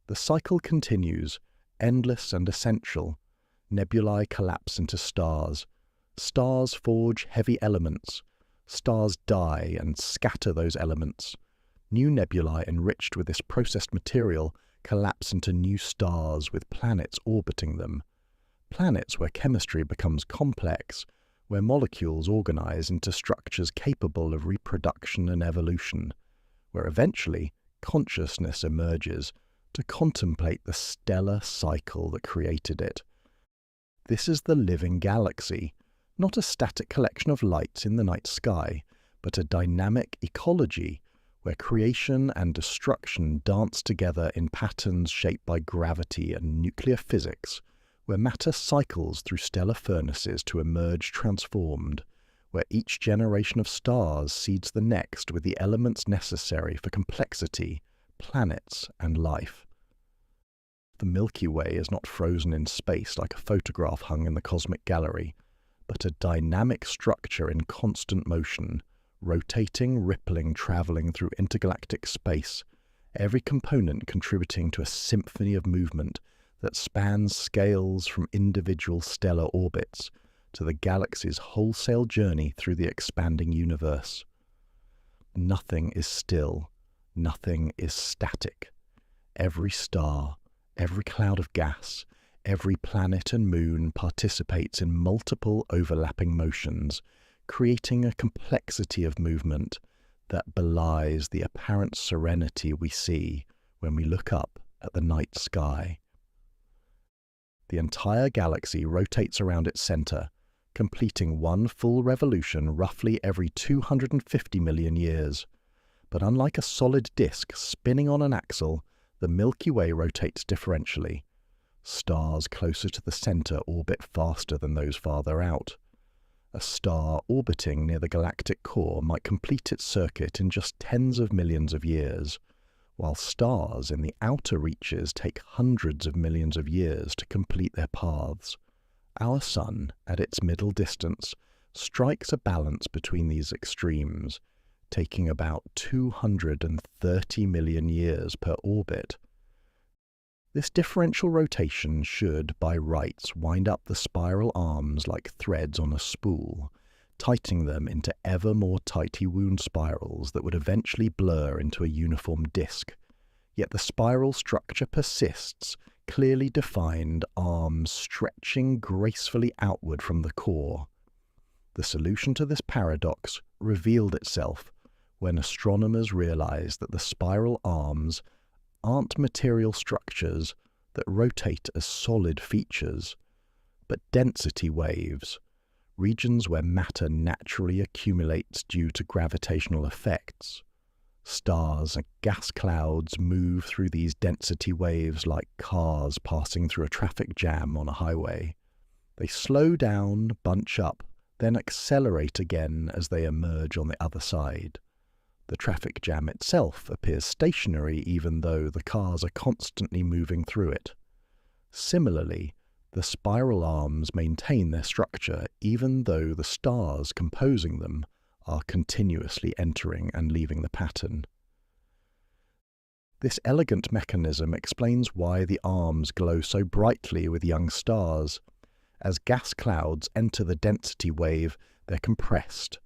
The cycle continues, endless and essential. Nebulae collapse into stars. Stars forge heavy elements. Stars die and scatter those elements. New nebulae enriched with this processed material collapse into new stars with planets orbiting them. Planets where chemistry becomes complex, where molecules organize into structures capable of reproduction and evolution, where eventually consciousness emerges to contemplate the stellar cycle that created it. This is the living galaxy, not a static collection of lights in the night sky, but a dynamic ecology where creation and destruction dance together in patterns shaped by gravity and nuclear physics, where matter cycles through stellar furnaces to emerge transformed, where each generation of stars seeds the next with the elements necessary for complexity, planets, and life. The Milky Way is not frozen in space like a photograph hung in the cosmic gallery, but a dynamic structure in constant motion, rotating, rippling, travelling through intergalactic space, every component contributing to a symphony of movement that spans scales from individual stellar orbits to the galaxy's wholesale journey through the expanding universe. Nothing is still, nothing is static. Every star, every cloud of gas, every planet and moon participates in multiple overlapping motions, creating a complexity of movement that belies the apparent serenity we see when we look up at the night sky. The entire galaxy rotates around its center, completing one full revolution roughly every 250 million years. But unlike a solid disk spinning on an axle, the Milky Way rotates differentially. Stars closer to the center orbit faster than those farther out. A star orbiting near the galactic core might complete its circuit in just tens of millions of years, while stars in the outer reaches take hundreds of millions of years to complete their paths. Our Sun, at its middle distance, strikes a balance between these extremes, taking about 230 million years per orbit. This differential rotation should, by rights, wind up the spiral arms like threads on a spool, tightening them into ever more tightly wound spirals that would eventually blur into a uniform disk. Yet the spiral structure persists, clearly defined arms stretching gracefully outward from the core. The solution to this paradox revealed itself when astronomers realized that the spiral arms aren't material structures that rotate as solid features, but density waves, regions where matter naturally accumulates due to gravitational effects. Stars and gas clouds move through these density waves like cars passing through a traffic jam on a highway. They slow down, bunch up, then accelerate again as they emerge on the other side. The traffic jam itself appears stationary even though the cars are constantly moving through it. Similarly, the spiral arms maintain their structure even though the stars composing them are continuously entering and leaving the pattern. This elegant mechanism explains why the arms glow so brightly with young stars. As gas clouds enter the density wave, they're compressed,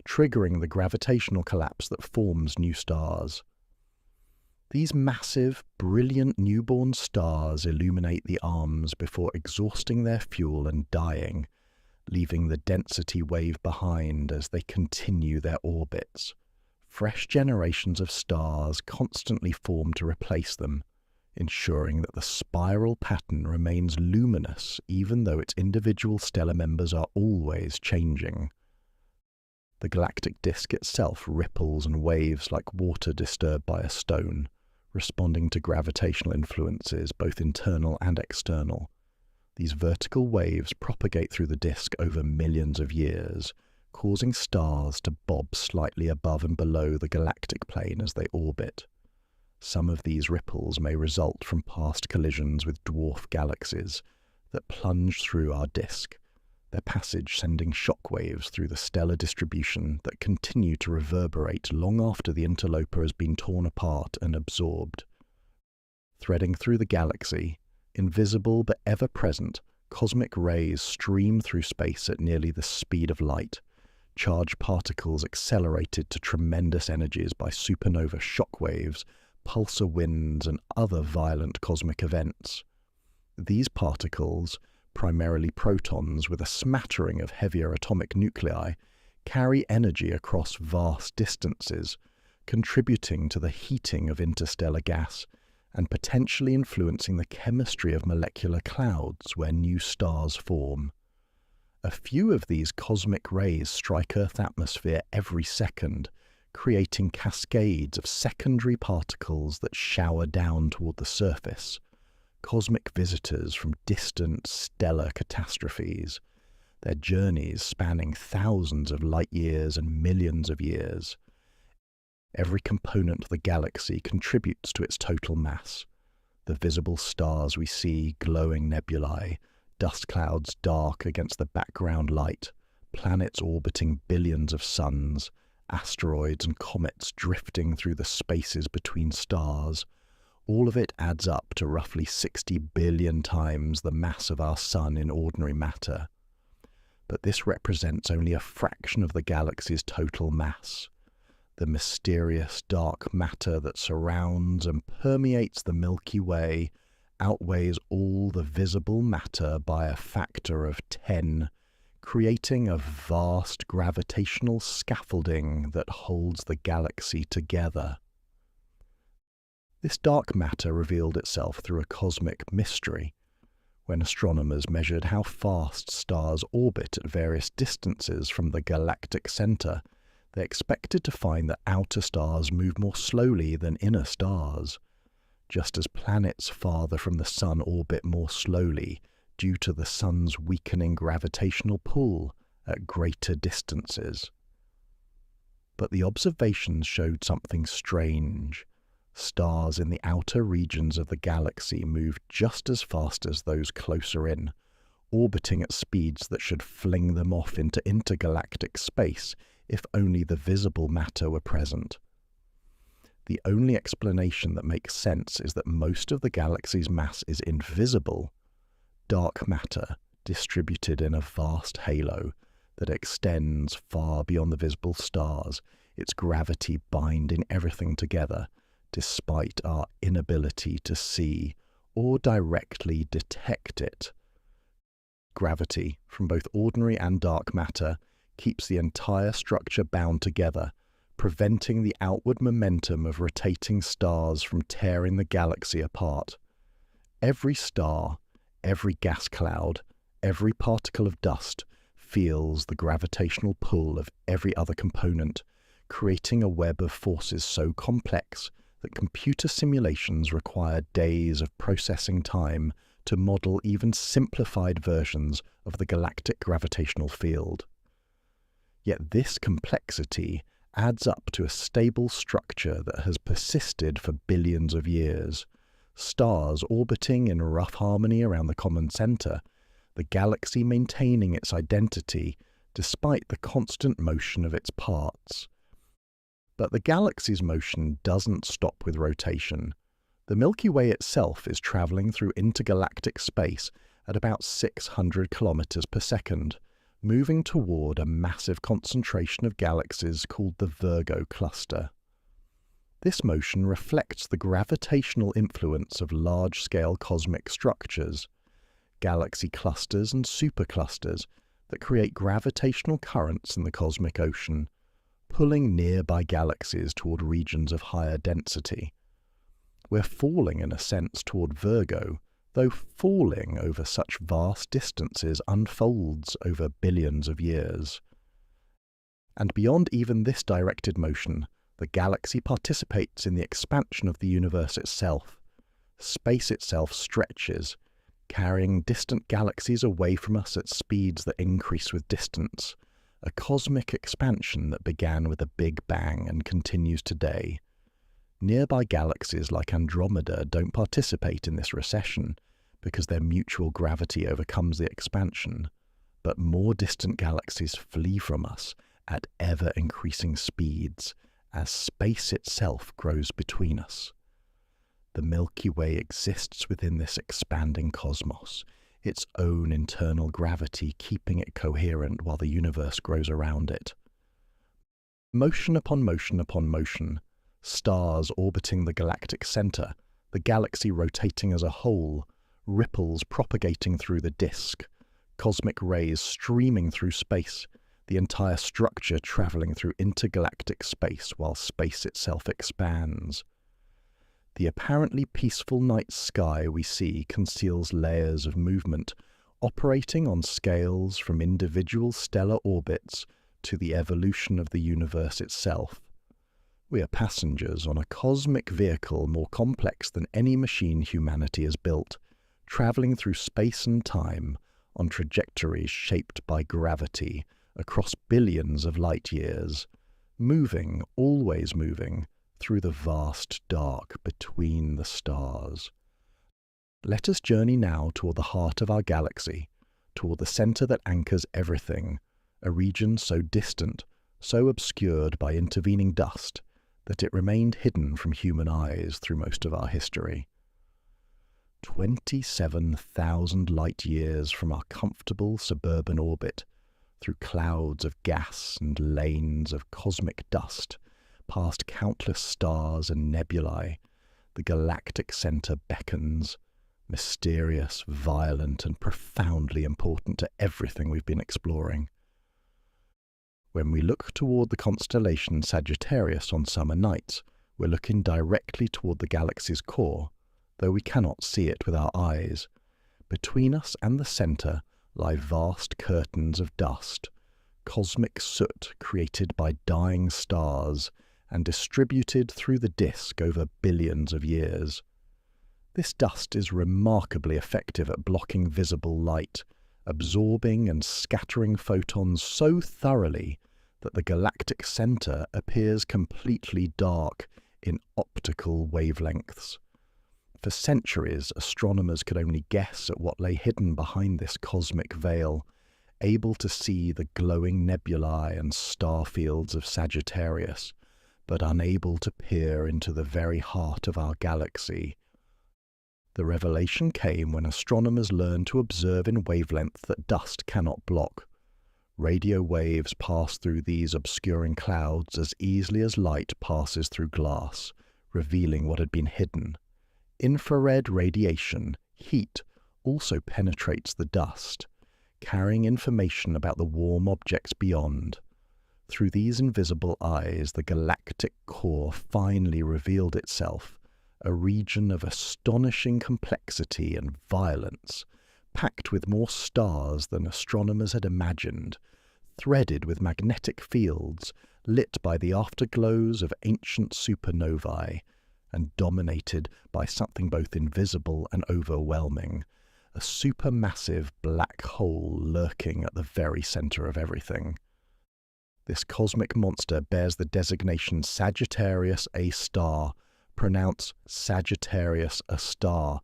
triggering the gravitational collapse that forms new stars. These massive, brilliant newborn stars illuminate the arms before exhausting their fuel and dying, leaving the density wave behind as they continue their orbits. Fresh generations of stars constantly form to replace them, ensuring that the spiral pattern remains luminous even though its individual stellar members are always changing. The galactic disk itself ripples and waves like water disturbed by a stone, responding to gravitational influences, both internal and external. These vertical waves propagate through the disk over millions of years, causing stars to bob slightly above and below the galactic plane as they orbit. Some of these ripples may result from past collisions with dwarf galaxies that plunge through our disk, their passage sending shock waves through the stellar distribution that continue to reverberate long after the interloper has been torn apart and absorbed. Threading through the galaxy, invisible but ever-present, cosmic rays stream through space at nearly the speed of light, charged particles accelerated to tremendous energies by supernova shock waves, pulsar winds, and other violent cosmic events. These particles, primarily protons with a smattering of heavier atomic nuclei, carry energy across vast distances, contributing to the heating of interstellar gas and potentially influencing the chemistry of molecular clouds where new stars form. A few of these cosmic rays strike Earth's atmosphere every second, creating cascades of secondary particles that shower down toward the surface, cosmic visitors from distant stellar catastrophes, their journeys spanning thousands of light years and millions of years. Every component of the galaxy contributes to its total mass. The visible stars we see, glowing nebulae, dust clouds dark against the background light, planets orbiting billions of suns, asteroids and comets drifting through the spaces between stars. All of it adds up to roughly 60 billion times the mass of our Sun in ordinary matter. But this represents only a fraction of the galaxy's total mass. The mysterious dark matter that surrounds and permeates the Milky Way outweighs all the visible matter by a factor of 10, creating a vast gravitational scaffolding that holds the galaxy together. This dark matter revealed itself through a cosmic mystery. When astronomers measured how fast stars orbit at various distances from the galactic center, they expected to find that outer stars move more slowly than inner stars, just as planets farther from the Sun orbit more slowly due to the Sun's weakening gravitational pull at greater distances. But the observations showed something strange. Stars in the outer regions of the galaxy move just as fast as those closer in, orbiting at speeds that should fling them off into intergalactic space if only the visible matter were present. The only explanation that makes sense is that most of the galaxy's mass is invisible, dark matter distributed in a vast halo that extends far beyond the visible stars, its gravity binding everything together, despite our inability to see or directly detect it. Gravity, from both ordinary and dark matter, keeps the entire structure bound together, preventing the outward momentum of rotating stars from tearing the galaxy apart. Every star, every gas cloud, every particle of dust feels the gravitational pull of every other component, creating a web of forces so complex that computer simulations require days of processing time to model even simplified versions of the galactic gravitational field. Yet this complexity adds up to a stable structure that has persisted for billions of years. Stars orbiting in rough harmony around the common center, the galaxy maintaining its identity despite the constant motion of its parts. But the galaxy's motion doesn't stop with rotation. The Milky Way itself is traveling through intergalactic space at about 600 kilometers per second, moving toward a massive concentration of galaxies called the Virgo cluster. This motion reflects the gravitational influence of large-scale cosmic structures, galaxy clusters and superclusters that create gravitational currents in the cosmic ocean, pulling nearby galaxies toward regions of higher density. We're falling in a sense toward Virgo, though falling over such vast distances unfolds over billions of years. And beyond even this directed motion, the galaxy participates in the expansion of the universe itself. Space itself stretches, carrying distant galaxies away from us at speeds that increase with distance, a cosmic expansion that began with a Big Bang and continues today. Nearby galaxies like Andromeda don't participate in this recession because their mutual gravity overcomes the expansion, but more distant galaxies flee from us at ever-increasing speeds as space itself grows between us. The Milky Way exists within this expanding cosmos, its own internal gravity keeping it coherent while the universe grows around it. Motion upon motion upon motion, stars orbiting the galactic center, the galaxy rotating as a whole, ripples propagating through the disk, cosmic rays streaming through space, the entire structure traveling through intergalactic space while space itself expands. The apparently peaceful night sky we see conceals layers of movement, operating on scales from individual stellar orbits to the evolution of the universe itself. We are passengers on a cosmic vehicle more complex than any machine humanity has built, traveling through space and time on trajectories shaped by gravity across billions of light years, moving, always moving, through the vast dark between the stars. Let us journey now toward the heart of our galaxy, toward the center that anchors everything, a region so distant, so obscured by intervening dust, that it remained hidden from human eyes through most of our history. 27,000 light-years from our comfortable suburban orbit, through clouds of gas and lanes of cosmic dust, past countless stars and nebulae, the galactic center beckons, mysterious, violent, and profoundly important to everything we've been exploring. When we look toward the constellation Sagittarius on summer nights, we're looking directly toward the galaxy's core, though we cannot see it with our eyes. Between us and the center lie vast curtains of dust, cosmic soot created by dying stars and distributed through the disk over billions of years. This dust is remarkably effective at blocking visible light, absorbing and scattering photons so thoroughly that the galactic center appears completely dark in optical wavelengths. For centuries, astronomers could only guess at what lay hidden behind this cosmic veil, able to see the glowing nebulae and star fields of Sagittarius, but unable to peer into the very heart of our galaxy. The revelation came when astronomers learned to observe in wavelengths that dust cannot block. Radio waves pass through these obscuring clouds as easily as light passes through glass, revealing what had been hidden. Infrared radiation, heat, also penetrates the dust, carrying information about the warm objects beyond. Through these invisible eyes, the galactic core finally revealed itself, a region of astonishing complexity and violence, packed with more stars than astronomers had imagined, threaded with magnetic fields, lit by the afterglows of ancient supernovae, and dominated by something both invisible and overwhelming, a supermassive black hole lurking at the very center of everything. This cosmic monster bears the designation Sagittarius A star, pronounced Sagittarius A star,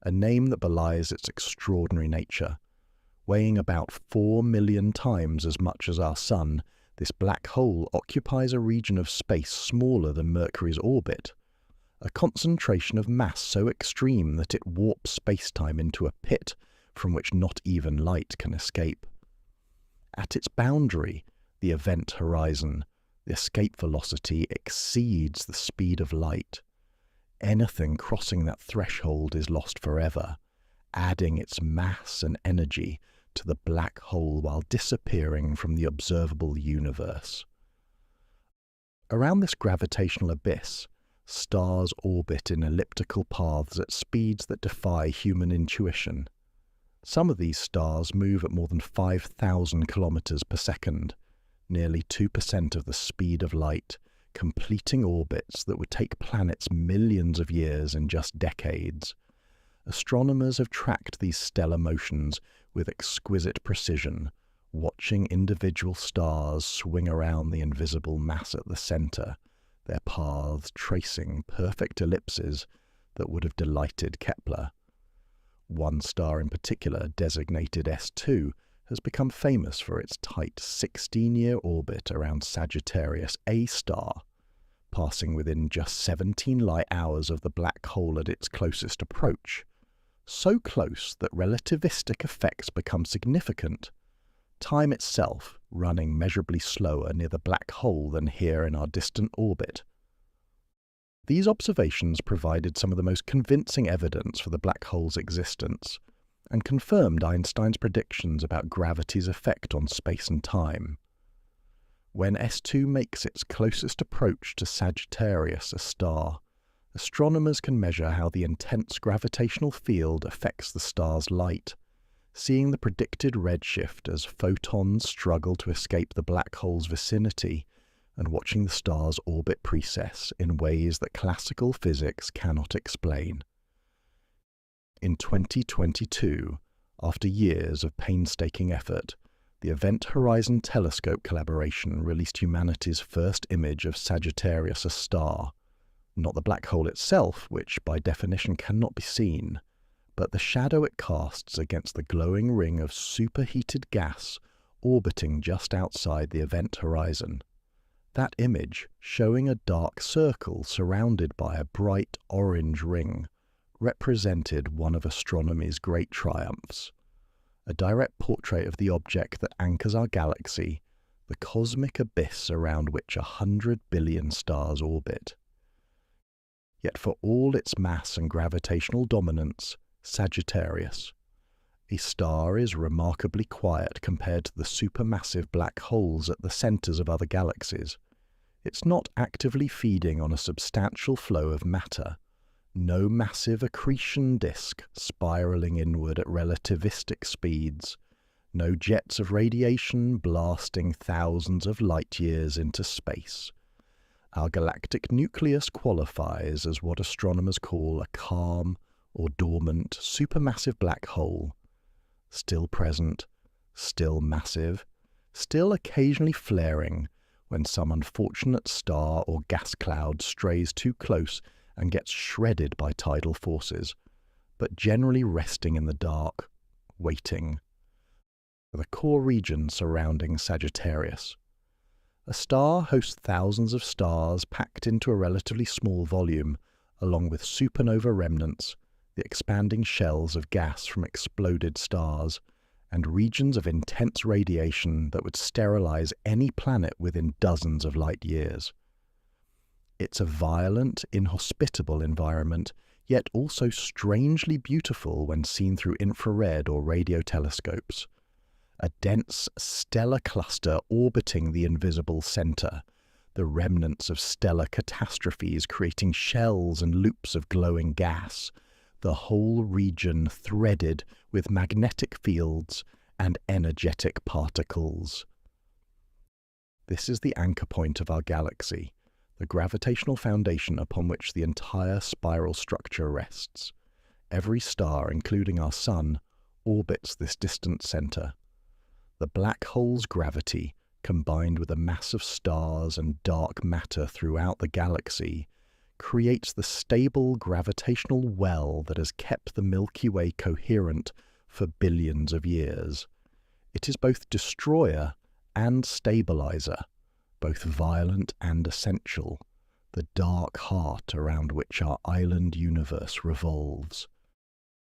a name that belies its extraordinary nature. Weighing about 4 million times as much as our Sun, this black hole occupies a region of space smaller than Mercury's orbit, a concentration of mass so extreme that it warps space-time into a pit from which not even light can escape. At its boundary, the event horizon, the escape velocity exceeds the speed of light. Anything crossing that threshold is lost forever, adding its mass and energy to the black hole while disappearing from the observable universe. Around this gravitational abyss, Stars orbit in elliptical paths at speeds that defy human intuition. Some of these stars move at more than 5,000 kilometers per second, nearly 2% of the speed of light, completing orbits that would take planets millions of years in just decades. Astronomers have tracked these stellar motions with exquisite precision, watching individual stars swing around the invisible mass at the center, their paths tracing perfect ellipses that would have delighted Kepler. One star in particular, designated S2, has become famous for its tight 16-year orbit around Sagittarius A star, passing within just 17 light hours of the black hole at its closest approach, so close that relativistic effects become significant, time itself running measurably slower near the black hole than here in our distant orbit. These observations provided some of the most convincing evidence for the black hole's existence, and confirmed Einstein's predictions about gravity's effect on space and time. When S2 makes its closest approach to Sagittarius, a star, astronomers can measure how the intense gravitational field affects the star's light, seeing the predicted redshift as photons struggle to escape the black hole's vicinity, and watching the star's orbit precess in ways that classical physics cannot explain. In 2022, after years of painstaking effort, the Event Horizon Telescope collaboration released humanity's first image of Sagittarius, a star. Not the black hole itself, which by definition cannot be seen, but the shadow it casts against the glowing ring of superheated gas orbiting just outside the event horizon. That image, showing a dark circle surrounded by a bright orange ring, represented one of astronomy's great triumphs. A direct portrait of the object that anchors our galaxy, the cosmic abyss around which 100 billion stars orbit. Yet for all its mass and gravitational dominance, Sagittarius, a star, is remarkably quiet compared to the supermassive black holes at the centers of other galaxies. It's not actively feeding on a substantial flow of matter, no massive accretion disk spiraling inward at relativistic speeds, no jets of radiation blasting thousands of light-years into space. Our galactic nucleus qualifies as what astronomers call a calm or dormant supermassive black hole, still present, still massive, still occasionally flaring when some unfortunate star or gas cloud strays too close and gets shredded by tidal forces, but generally resting in the dark, waiting. The core region surrounding Sagittarius. A star hosts thousands of stars packed into a relatively small volume, along with supernova remnants, the expanding shells of gas from exploded stars, and regions of intense radiation that would sterilize any planet within dozens of light years. It's a violent, inhospitable environment, yet also strangely beautiful when seen through infrared or radio telescopes. A dense stellar cluster orbiting the invisible center, the remnants of stellar catastrophes creating shells and loops of glowing gas, the whole region threaded with magnetic fields and energetic particles. This is the anchor point of our galaxy, the gravitational foundation upon which the entire spiral structure rests. Every star, including our Sun, orbits this distant center. The black hole's gravity, combined with a mass of stars and dark matter throughout the galaxy, creates the stable gravitational well that has kept the Milky Way coherent for billions of years. It is both destroyer and stabilizer, both violent and essential, the dark heart around which our island universe revolves.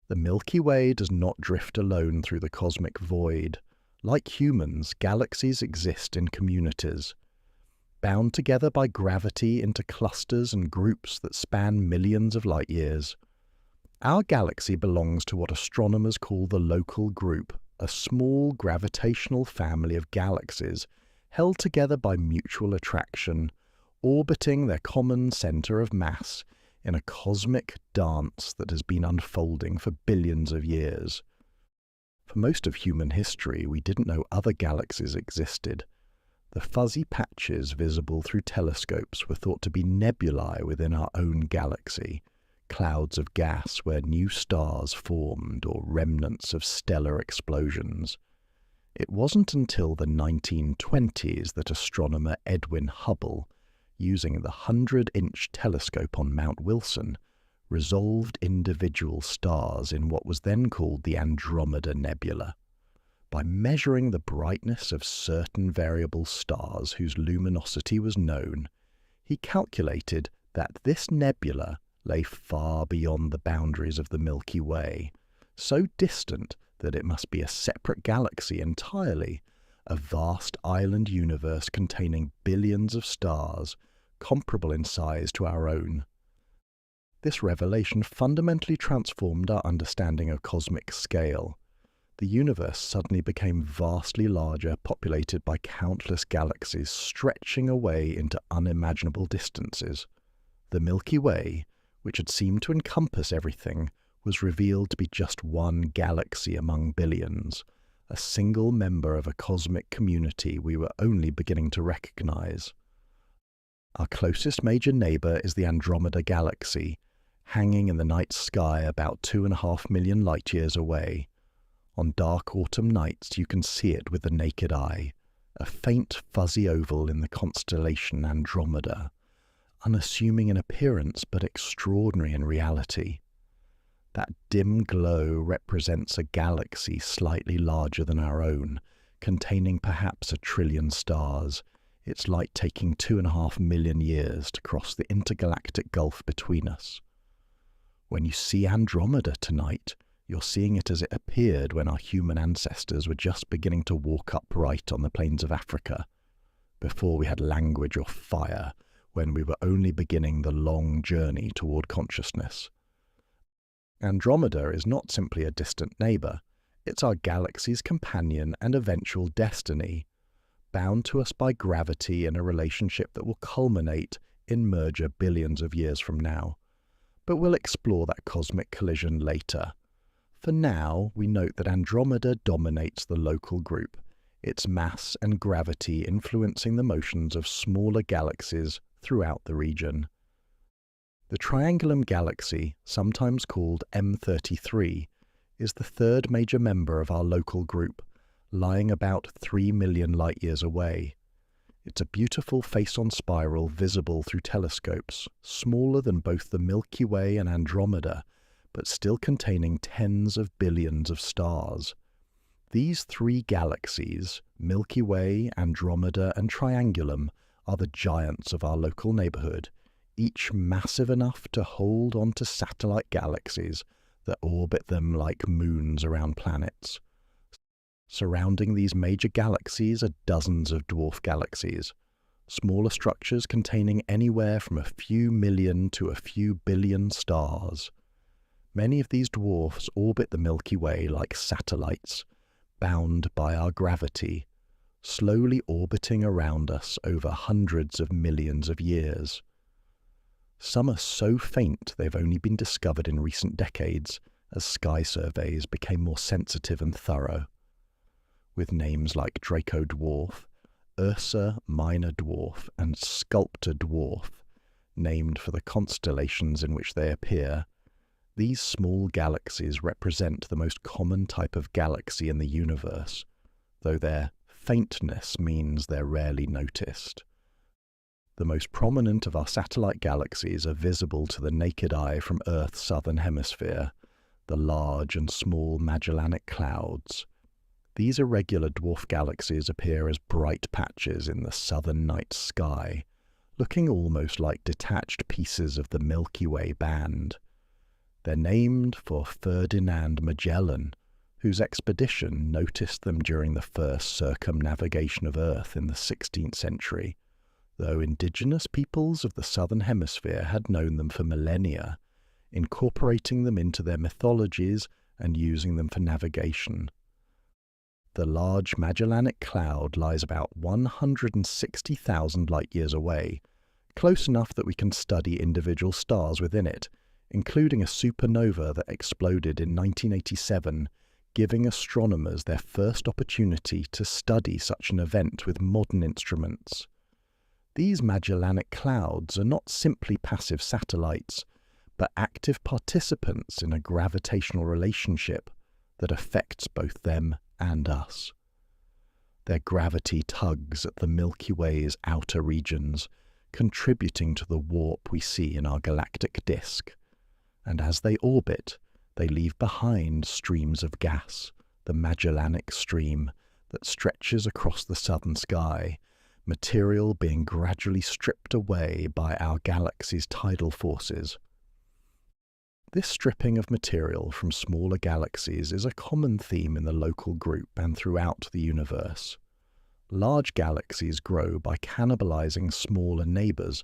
The Milky Way does not drift alone through the cosmic void. Like humans, galaxies exist in communities, bound together by gravity into clusters and groups that span millions of light years. Our galaxy belongs to what astronomers call the local group, a small gravitational family of galaxies held together by mutual attraction, orbiting their common centre of mass in a cosmic dance that has been unfolding for billions of years. For most of human history, we didn't know other galaxies existed. The fuzzy patches visible through telescopes were thought to be nebulae within our own galaxy, clouds of gas where new stars formed or remnants of stellar explosions. It wasn't until the 1920s that astronomer Edwin Hubble, using the 100-inch telescope on Mount Wilson, resolved individual stars in what was then called the Andromeda Nebula. By measuring the brightness of certain variable stars whose luminosity was known, he calculated that this nebula lay far beyond the boundaries of the Milky Way, so distant that it must be a separate galaxy entirely, a vast island universe containing billions of stars, comparable in size to our own. This revelation fundamentally transformed our understanding of cosmic scale. The universe suddenly became vastly larger, populated by countless galaxies stretching away into unimaginable distances. The Milky Way, which had seemed to encompass everything, was revealed to be just one galaxy among billions, a single member of a cosmic community we were only beginning to recognize. Our closest major neighbor is the Andromeda Galaxy, hanging in the night sky about 2.5 million light-years away. On dark autumn nights you can see it with the naked eye, a faint fuzzy oval in the constellation Andromeda, unassuming in appearance but extraordinary in reality. That dim glow represents a galaxy slightly larger than our own, containing perhaps 1 trillion stars, its light taking 2.5 million years to cross the intergalactic gulf between us. When you see Andromeda tonight, you're seeing it as it appeared when our human ancestors were just beginning to walk upright on the plains of Africa, before we had language or fire, when we were only beginning the long journey toward consciousness. Andromeda is not simply a distant neighbor, it's our galaxy's companion and eventual destiny, bound to us by gravity in a relationship that will culminate in merger billions of years from now. But we'll explore that cosmic collision later. For now, we note that Andromeda dominates the local group, its mass and gravity influencing the motions of smaller galaxies throughout the region. The Triangulum Galaxy, sometimes called M33, is the third major member of our local group, lying about 3 million light-years away. It's a beautiful face-on spiral visible through telescopes, smaller than both the Milky Way and Andromeda, but still containing tens of billions of stars. These 3 galaxies, Milky Way, Andromeda, and Triangulum, are the giants of our local neighborhood, each massive enough to hold onto satellite galaxies that orbit them like moons around planets. Surrounding these major galaxies are dozens of dwarf galaxies, smaller structures containing anywhere from a few million to a few billion stars. Many of these dwarfs orbit the Milky Way like satellites, bound by our gravity, slowly orbiting around us over hundreds of millions of years. Some are so faint they've only been discovered in recent decades as sky surveys became more sensitive and thorough. With names like Draco Dwarf, Ursa Minor Dwarf, and Sculptor Dwarf, named for the constellations in which they appear, these small galaxies represent the most common type of galaxy in the universe, though their faintness means they're rarely noticed. The most prominent of our satellite galaxies are visible to the naked eye from Earth's southern hemisphere, the Large and Small Magellanic Clouds. These irregular dwarf galaxies appear as bright patches in the southern night sky, looking almost like detached pieces of the Milky Way band. They're named for Ferdinand Magellan, whose expedition noticed them during the first circumnavigation of Earth in the 16th century, though indigenous peoples of the southern hemisphere had known them for millennia, incorporating them into their mythologies and using them for navigation. The Large Magellanic Cloud lies about 160,000 light-years away, close enough that we can study individual stars within it, including a supernova that exploded in 1987, giving astronomers their first opportunity to study such an event with modern instruments. These Magellanic Clouds are not simply passive satellites, but active participants in a gravitational relationship that affects both them and us. Their gravity tugs at the Milky Way's outer regions, contributing to the warp we see in our galactic disk. And as they orbit, they leave behind streams of gas, the Magellanic Stream, that stretches across the southern sky, material being gradually stripped away by our galaxy's tidal forces. This stripping of material from smaller galaxies is a common theme in the local group and throughout the universe. Large galaxies grow by cannibalizing smaller neighbors,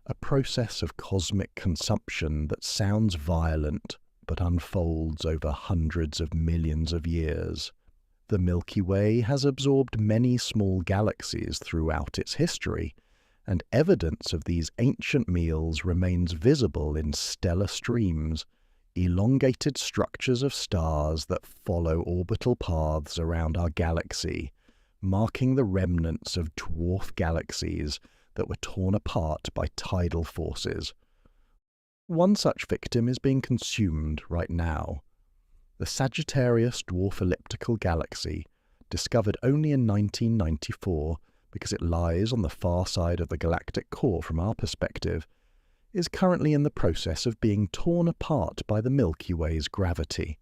a process of cosmic consumption that sounds violent but unfolds over hundreds of millions of years. The Milky Way has absorbed many small galaxies throughout its history, and evidence of these ancient meals remains visible in stellar streams, elongated structures of stars that follow orbital paths around our galaxy, marking the remnants of dwarf galaxies that were torn apart by tidal forces. One such victim is being consumed right now. The Sagittarius Dwarf Elliptical Galaxy, discovered only in 1994 because it lies on the far side of the galactic core from our perspective, is currently in the process of being torn apart by the Milky Way's gravity.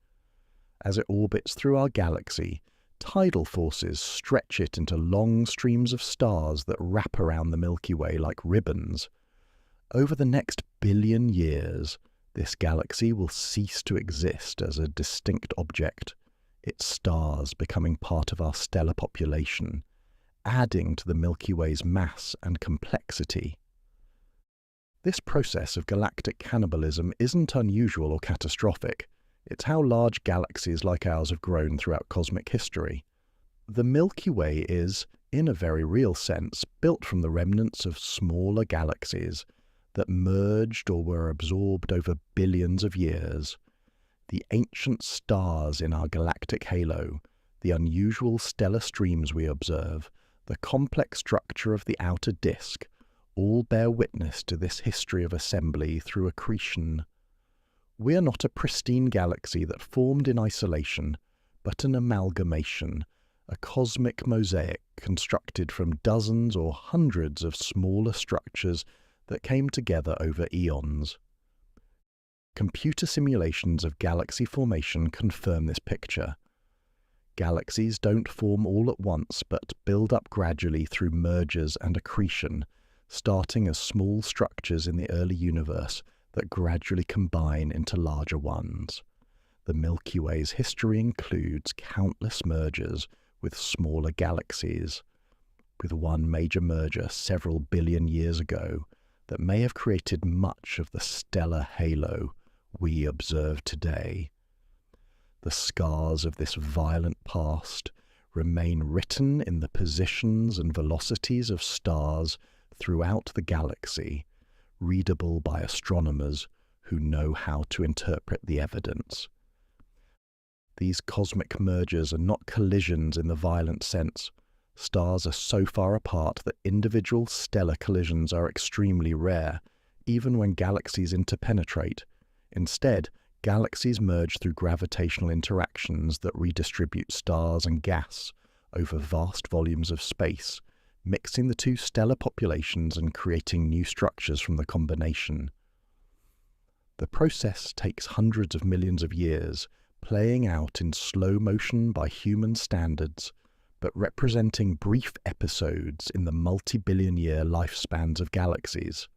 As it orbits through our galaxy, tidal forces stretch it into long streams of stars that wrap around the Milky Way like ribbons. Over the next billion years, this galaxy will cease to exist as a distinct object, its stars becoming part of our stellar population, adding to the Milky Way's mass and complexity. This process of galactic cannibalism isn't unusual or catastrophic. It's how large galaxies like ours have grown throughout cosmic history. The Milky Way is, in a very real sense, built from the remnants of smaller galaxies that merged or were absorbed over billions of years. The ancient stars in our galactic halo, the unusual stellar streams we observe, the complex structure of the outer disk, all bear witness to this history of assembly through accretion. We are not a pristine galaxy that formed in isolation, but an amalgamation, a cosmic mosaic constructed from dozens or hundreds of smaller structures that came together over eons. Computer simulations of galaxy formation confirm this picture. Galaxies don't form all at once but build up gradually through mergers and accretion, starting as small structures in the early universe that gradually combine into larger ones. The Milky Way's history includes countless mergers with smaller galaxies, with one major merger several billion years ago that may have created much of the stellar halo we observe today. The scars of this violent past remain written in the positions and velocities of stars throughout the galaxy, readable by astronomers who know how to interpret the evidence. These cosmic mergers are not collisions in the violent sense. Stars are so far apart that individual stellar collisions are extremely rare, even when galaxies interpenetrate. Instead, galaxies merge through gravitational interactions that redistribute stars and gas over vast volumes of space, mixing the two stellar populations and creating new structures from the combination. The process takes hundreds of millions of years, playing out in slow motion by human standards, but representing brief episodes in the multi-billion-year lifespans of galaxies.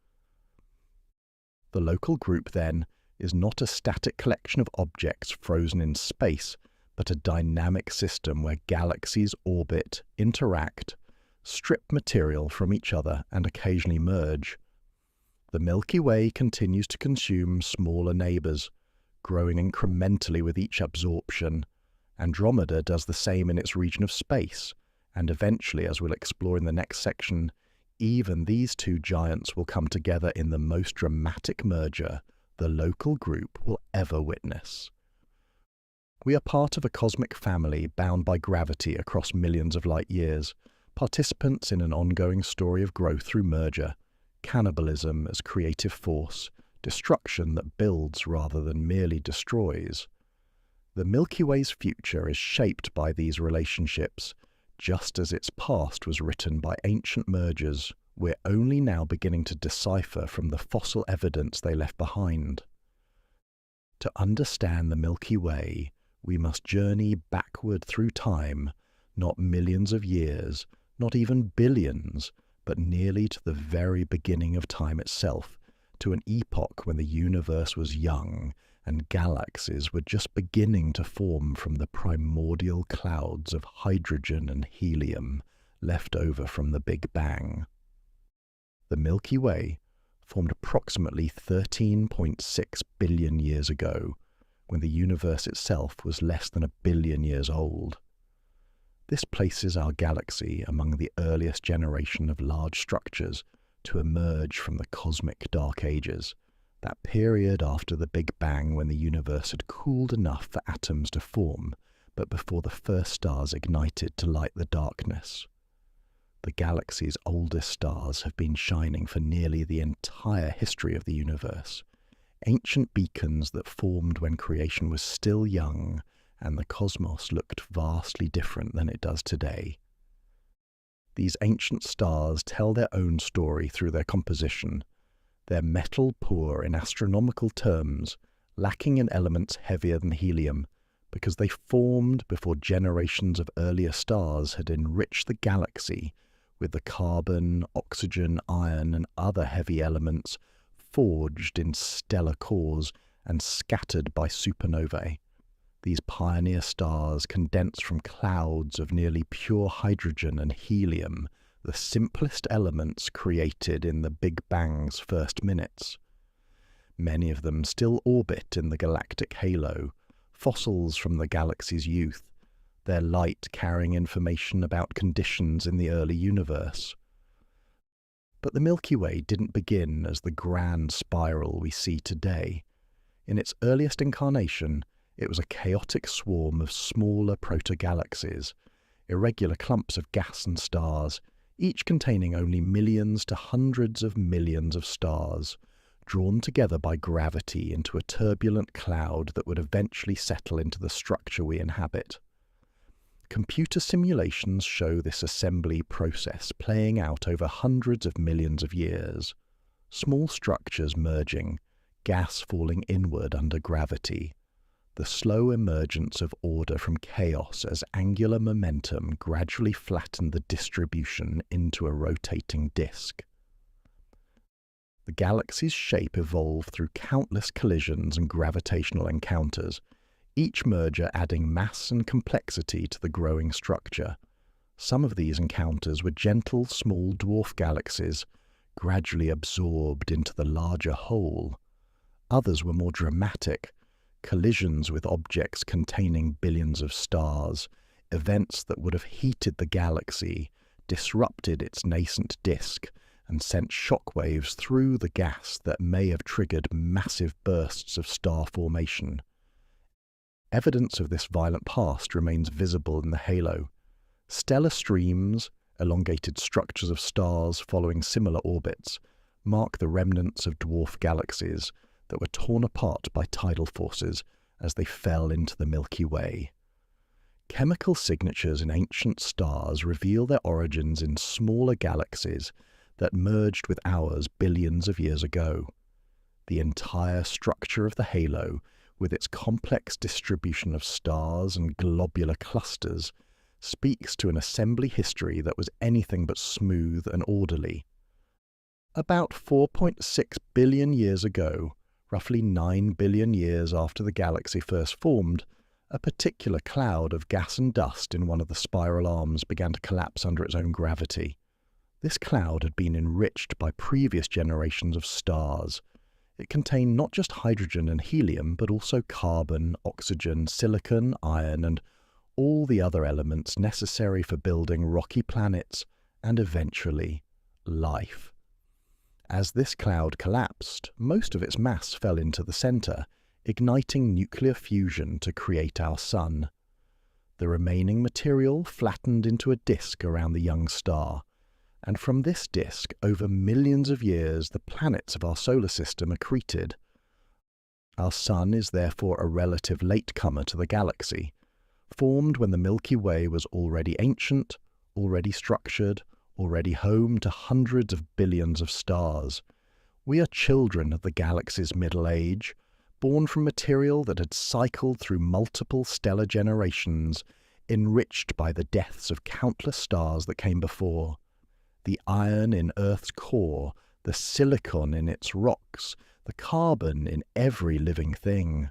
The local group, then, is not a static collection of objects frozen in space, but a dynamic system where galaxies orbit, interact, strip material from each other, and occasionally merge. The Milky Way continues to consume smaller neighbors, growing incrementally with each absorption. Andromeda does the same in its region of space, and eventually, as we'll explore in the next section, even these two giants will come together in the most dramatic merger the local group will ever witness. We are part of a cosmic family bound by gravity across millions of light years, participants in an ongoing story of growth through merger, cannibalism as creative force, destruction that builds rather than merely destroys. The Milky Way's future is shaped by these relationships, just as its past was written by ancient mergers we're only now beginning to decipher from the fossil evidence they left behind. To understand the Milky Way, we must journey backward through time, not millions of years, not even billions, but nearly to the very beginning of time itself, to an epoch when the universe was young and galaxies were just beginning to form from the primordial clouds of hydrogen and helium left over from the Big Bang. The Milky Way formed approximately 13.6 billion years ago, when the universe itself was less than 1 billion years old. This places our galaxy among the earliest generation of large structures to emerge from the cosmic dark ages, that period after the Big Bang when the universe had cooled enough for atoms to form, but before the first stars ignited to light the darkness. The galaxy's oldest stars have been shining for nearly the entire history of the universe, ancient beacons that formed when creation was still young and the cosmos looked vastly different than it does today. These ancient stars tell their own story through their composition. They're metal poor in astronomical terms, lacking in elements heavier than helium, because they formed before generations of earlier stars had enriched the galaxy with the carbon, oxygen, iron, and other heavy elements forged in stellar cores and scattered by supernovae. These pioneer stars condensed from clouds of nearly pure hydrogen and helium, the simplest elements created in the Big Bang's first minutes. Many of them still orbit in the galactic halo, fossils from the galaxy's youth, their light carrying information about conditions in the early universe. But the Milky Way didn't begin as the grand spiral we see today. In its earliest incarnation, it was a chaotic swarm of smaller proto-galaxies, irregular clumps of gas and stars, each containing only millions to hundreds of millions of stars, drawn together by gravity into a turbulent cloud that would eventually settle into the structure we inhabit. Computer simulations show this assembly process playing out over hundreds of millions of years. Small structures merging, gas falling inward under gravity, the slow emergence of order from chaos as angular momentum gradually flattened the distribution into a rotating disk. The galaxy's shape evolved through countless collisions and gravitational encounters, each merger adding mass and complexity to the growing structure. Some of these encounters were gentle, small dwarf galaxies, gradually absorbed into the larger whole. Others were more dramatic, collisions with objects containing billions of stars, events that would have heated the galaxy, disrupted its nascent disk, and sent shockwaves through the gas that may have triggered massive bursts of star formation. Evidence of this violent past remains visible in the halo. Stellar streams, elongated structures of stars following similar orbits, mark the remnants of dwarf galaxies that were torn apart by tidal forces as they fell into the Milky Way. Chemical signatures in ancient stars reveal their origins in smaller galaxies that merged with ours billions of years ago. The entire structure of the halo, with its complex distribution of stars and globular clusters, speaks to an assembly history that was anything but smooth and orderly. About 4.6 billion years ago, roughly 9 billion years after the galaxy first formed, a particular cloud of gas and dust in one of the spiral arms began to collapse under its own gravity. This cloud had been enriched by previous generations of stars. It contained not just hydrogen and helium, but also carbon, oxygen, silicon, iron, and all the other elements necessary for building rocky planets and eventually life. As this cloud collapsed, most of its mass fell into the center, igniting nuclear fusion to create our Sun. The remaining material flattened into a disk around the young star, and from this disk, over millions of years, the planets of our solar system accreted. Our Sun is therefore a relative latecomer to the galaxy, formed when the Milky Way was already ancient, already structured, already home to hundreds of billions of stars. We are children of the galaxy's middle age, born from material that had cycled through multiple stellar generations, enriched by the deaths of countless stars that came before. The iron in Earth's core, the silicon in its rocks, the carbon in every living thing,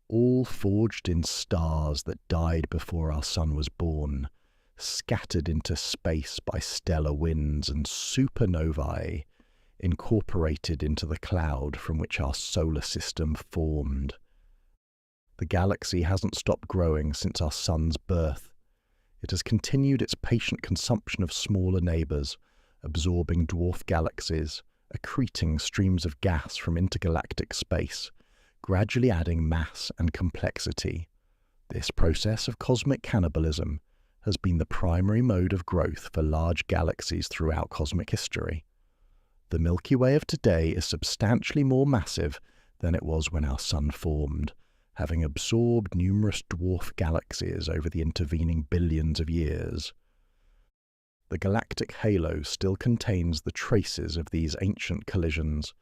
all forged in stars that died before our Sun was born, scattered into space by stellar winds and supernovae, incorporated into the cloud from which our solar system formed. The galaxy hasn't stopped growing since our Sun's birth. It has continued its patient consumption of smaller neighbours, absorbing dwarf galaxies, accreting streams of gas from intergalactic space, gradually adding mass and complexity. This process of cosmic cannibalism has been the primary mode of growth for large galaxies throughout cosmic history. The Milky Way of today is substantially more massive than it was when our Sun formed, having absorbed numerous dwarf galaxies over the intervening billions of years. The galactic halo still contains the traces of these ancient collisions.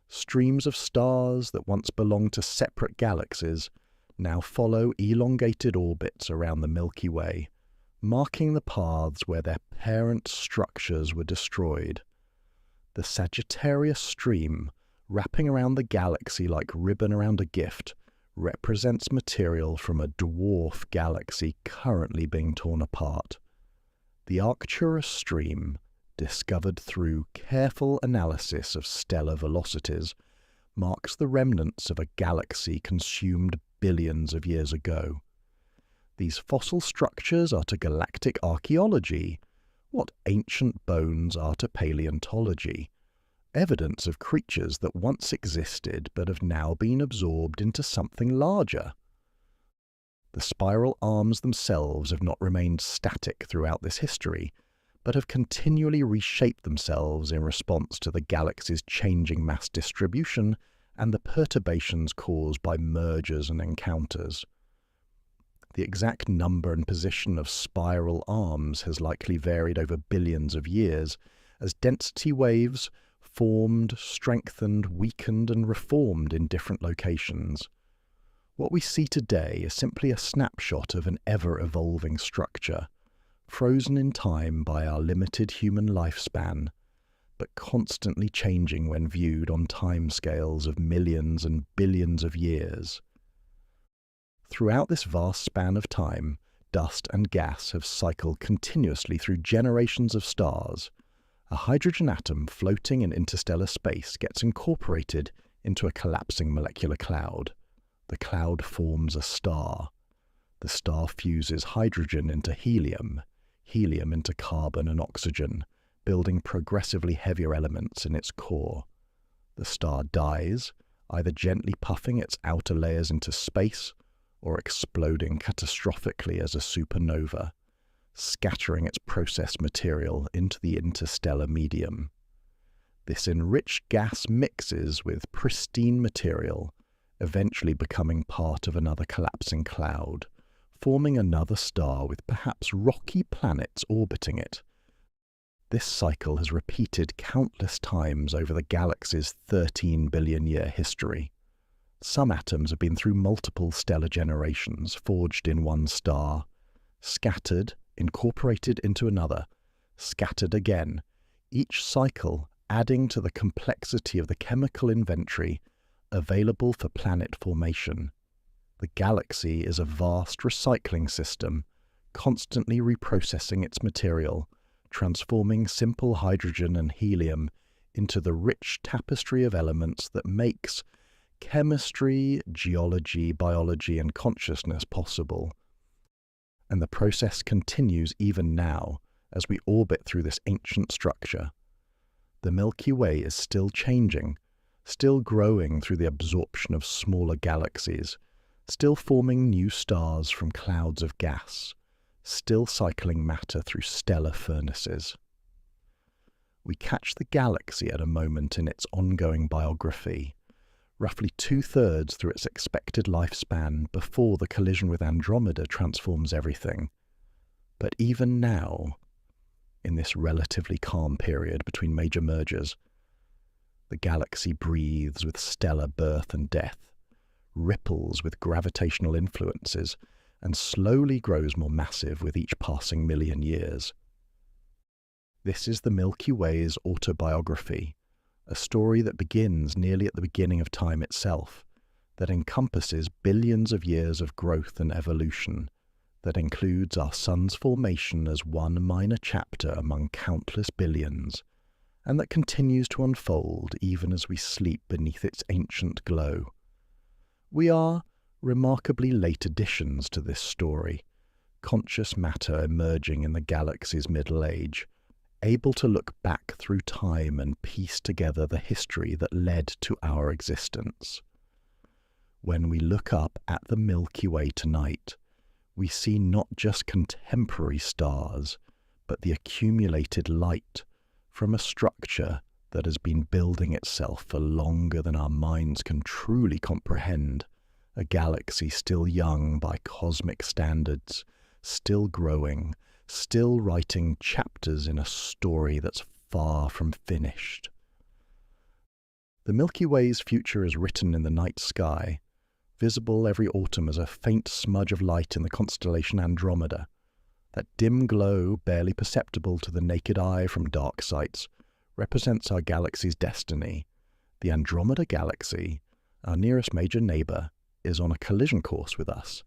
Streams of stars that once belonged to separate galaxies now follow elongated orbits around the Milky Way, marking the paths where their parent structures were destroyed. The Sagittarius stream, wrapping around the galaxy like ribbon around a gift, represents material from a dwarf galaxy currently being torn apart. The Arcturus stream, discovered through careful analysis of stellar velocities, marks the remnants of a galaxy consumed billions of years ago. These fossil structures are to galactic archaeology what ancient bones are to paleontology, evidence of creatures that once existed but have now been absorbed into something larger. The spiral arms themselves have not remained static throughout this history, but have continually reshaped themselves in response to the galaxy's changing mass distribution and the perturbations caused by mergers and encounters. The exact number and position of spiral arms has likely varied over billions of years, as density waves formed, strengthened, weakened, and reformed in different locations. What we see today is simply a snapshot of an ever-evolving structure, frozen in time by our limited human lifespan, but constantly changing when viewed on timescales of millions and billions of years. Throughout this vast span of time, dust and gas have cycled continuously through generations of stars. A hydrogen atom floating in interstellar space gets incorporated into a collapsing molecular cloud. The cloud forms a star. The star fuses hydrogen into helium, helium into carbon and oxygen, building progressively heavier elements in its core. The star dies, either gently puffing its outer layers into space or exploding catastrophically as a supernova, scattering its processed material into the interstellar medium. This enriched gas mixes with pristine material, eventually becoming part of another collapsing cloud, forming another star with perhaps rocky planets orbiting it. This cycle has repeated countless times over the galaxy's 13 billion year history. Some atoms have been through multiple stellar generations, forged in one star, scattered, incorporated into another, scattered again, each cycle adding to the complexity of the chemical inventory available for planet formation. The galaxy is a vast recycling system, constantly reprocessing its material, transforming simple hydrogen and helium into the rich tapestry of elements that makes chemistry, geology, biology, and consciousness possible. And the process continues even now as we orbit through this ancient structure. the Milky Way is still changing, still growing through the absorption of smaller galaxies, still forming new stars from clouds of gas, still cycling matter through stellar furnaces. We catch the galaxy at a moment in its ongoing biography, roughly 2/3 through its expected lifespan before the collision with Andromeda transforms everything. But even now, in this relatively calm period between major mergers, the galaxy breathes with stellar birth and death, ripples with gravitational influences, and slowly grows more massive with each passing million years. This is the Milky Way's autobiography, a story that begins nearly at the beginning of time itself, that encompasses billions of years of growth and evolution, that includes our sun's formation as one minor chapter among countless billions, and that continues to unfold even as we sleep beneath its ancient glow. We are remarkably late additions to this story, conscious matter emerging in the galaxy's middle age, able to look back through time and piece together the history that led to our existence. When we look up at the Milky Way tonight, we see not just contemporary stars, but the accumulated light from a structure that has been building itself for longer than our minds can truly comprehend, a galaxy still young by cosmic standards, still growing, still writing chapters in a story that's far from finished. The Milky Way's future is written in the night sky, visible every autumn as a faint smudge of light in the constellation Andromeda. That dim glow, barely perceptible to the naked eye from dark sights, represents our galaxy's destiny. The Andromeda galaxy, our nearest major neighbour, is on a collision course with us,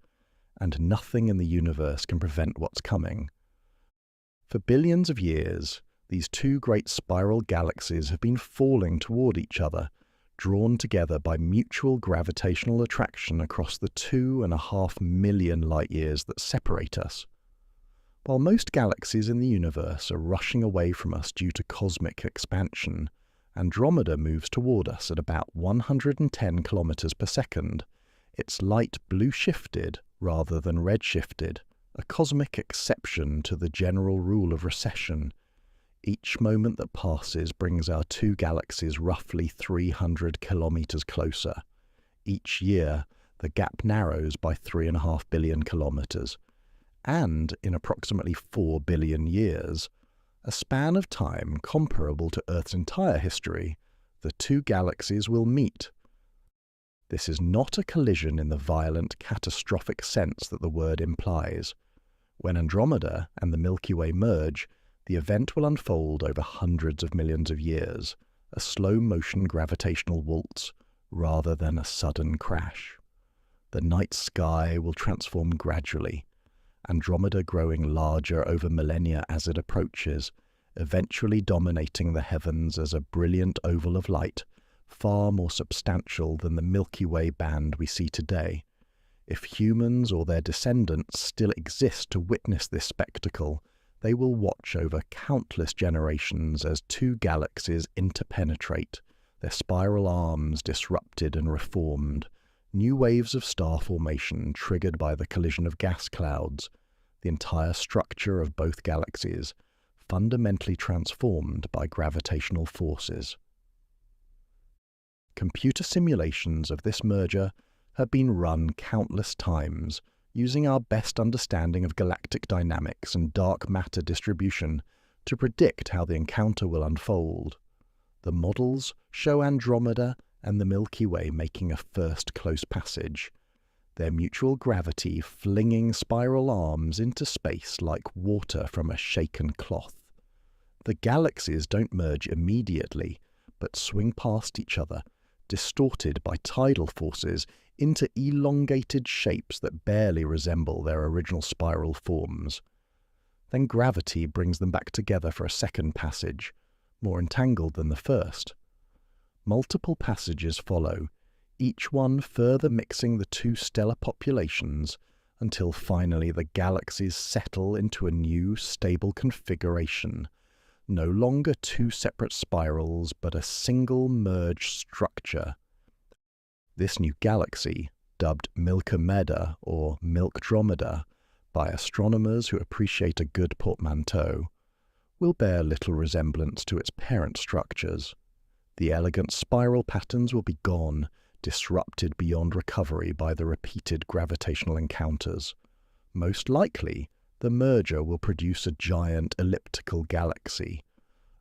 and nothing in the universe can prevent what's coming. For billions of years, these two great spiral galaxies have been falling toward each other, drawn together by mutual gravitational attraction across the 2.5 million light-years that separate us. While most galaxies in the universe are rushing away from us due to cosmic expansion, Andromeda moves toward us at about 110 kilometers per second, its light blue-shifted rather than red-shifted, a cosmic exception to the general rule of recession. Each moment that passes brings our two galaxies roughly 300 kilometers closer. Each year, the gap narrows by 3.5 billion kilometers. And in approximately 4 billion years, a span of time comparable to Earth's entire history, the two galaxies will meet. This is not a collision in the violent, catastrophic sense that the word implies. When Andromeda and the Milky Way merge, the event will unfold over hundreds of millions of years, a slow-motion gravitational waltz rather than a sudden crash. The night sky will transform gradually, Andromeda growing larger over millennia as it approaches, eventually dominating the heavens as a brilliant oval of light, far more substantial than the Milky Way band we see today. If humans or their descendants still exist to witness this spectacle, they will watch over countless generations as two galaxies interpenetrate, their spiral arms disrupted and reformed, new waves of star formation triggered by the collision of gas clouds, the entire structure of both galaxies fundamentally transformed by gravitational forces. Computer simulations of this merger have been run countless times, using our best understanding of galactic dynamics and dark matter distribution to predict how the encounter will unfold. The models show Andromeda and the Milky Way making a first close passage, their mutual gravity flinging spiral arms into space like water from a shaken cloth. The galaxies don't merge immediately, but swing past each other, distorted by tidal forces into elongated shapes that barely resemble their original spiral forms. Then gravity brings them back together for a second passage, more entangled than the first. Multiple passages follow, each one further mixing the two stellar populations until finally the galaxies settle into a new, stable configuration, No longer two separate spirals, but a single merged structure. This new galaxy, dubbed Milkomeda or Milkdromeda by astronomers who appreciate a good portmanteau, will bear little resemblance to its parent structures. The elegant spiral patterns will be gone, disrupted beyond recovery by the repeated gravitational encounters. Most likely, the merger will produce a giant elliptical galaxy,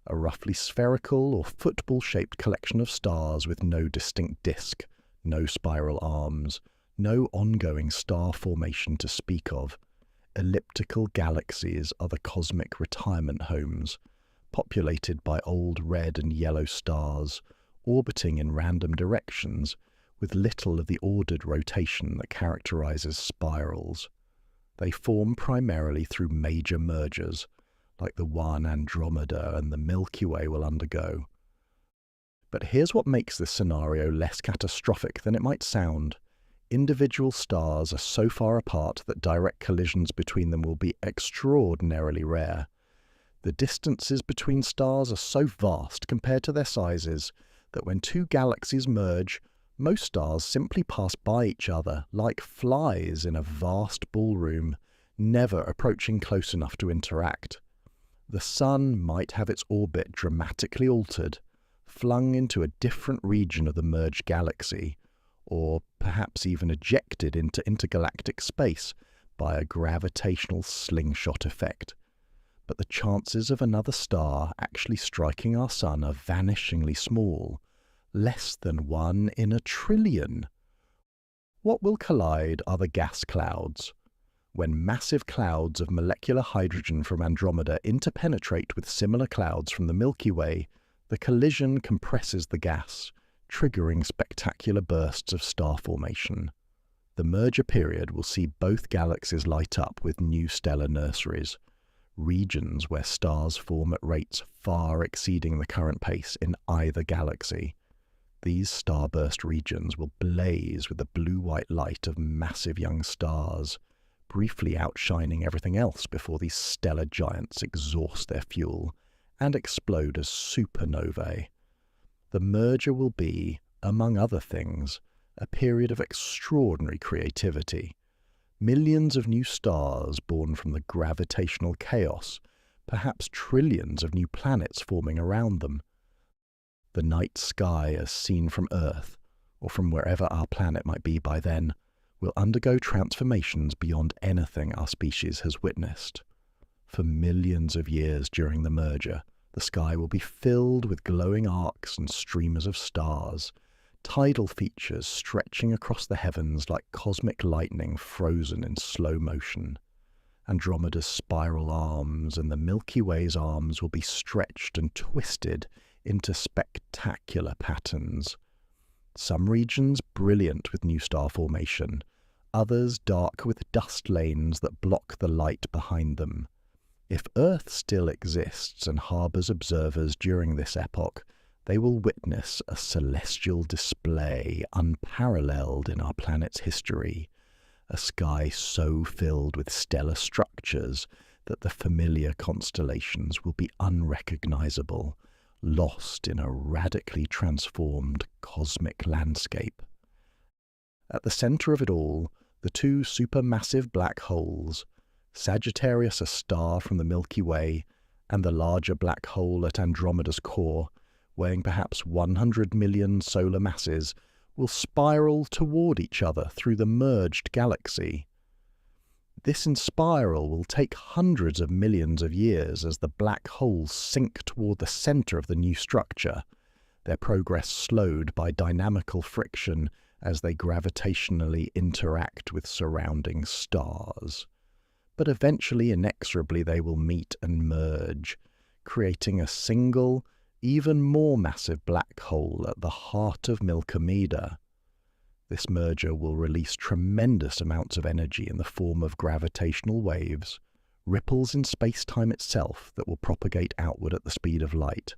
a roughly spherical or football-shaped collection of stars with no distinct disk, no spiral arms, no ongoing star formation to speak of. Elliptical galaxies are the cosmic retirement homes, populated by old red and yellow stars, orbiting in random directions, with little of the ordered rotation that characterizes spirals. They form primarily through major mergers, like the one Andromeda and the Milky Way will undergo. But here's what makes this scenario less catastrophic than it might sound. Individual stars are so far apart that direct collisions between them will be extraordinarily rare. The distances between stars are so vast compared to their sizes that when two galaxies merge, most stars simply pass by each other like flies in a vast ballroom, never approaching close enough to interact. The Sun might have its orbit dramatically altered, flung into a different region of the merged galaxy, or perhaps even ejected into intergalactic space by a gravitational slingshot effect. But the chances of another star actually striking our Sun are vanishingly small, less than 1 in a trillion. What will collide are the gas clouds. When massive clouds of molecular hydrogen from Andromeda interpenetrate with similar clouds from the Milky Way, the collision compresses the gas, triggering spectacular bursts of star formation. The merger period will see both galaxies light up with new stellar nurseries, regions where stars form at rates far exceeding the current pace in either galaxy. These starburst regions will blaze with the blue-white light of massive young stars, briefly outshining everything else before these stellar giants exhaust their fuel and explode as supernovae. The merger will be, among other things, a period of extraordinary creativity. Millions of new stars born from the gravitational chaos, perhaps trillions of new planets forming around them. The night sky as seen from Earth, or from wherever our planet might be by then, will undergo transformations beyond anything our species has witnessed. For millions of years during the merger, the sky will be filled with glowing arcs and streamers of stars, tidal features stretching across the heavens like cosmic lightning frozen in slow motion. Andromeda's spiral arms and the Milky Way's arms will be stretched and twisted into spectacular patterns. Some regions brilliant with new star formation, others dark with dust lanes that block the light behind them. If Earth still exists and harbours observers during this epoch, they will witness a celestial display unparalleled in our planet's history, a sky so filled with stellar structures that the familiar constellations will be unrecognizable, lost in a radically transformed cosmic landscape. At the centre of it all, the two supermassive black holes, Sagittarius, a star from the Milky Way, and the larger black hole at Andromeda's core, weighing perhaps 100 million solar masses, will spiral toward each other through the merged galaxy. This spiral will take hundreds of millions of years as the black holes sink toward the centre of the new structure, their progress slowed by dynamical friction as they gravitationally interact with surrounding stars. But eventually, inexorably, they will meet and merge, creating a single, even more massive black hole at the heart of Milkomeda. This merger will release tremendous amounts of energy in the form of gravitational waves, ripples in space-time itself that will propagate outward at the speed of light,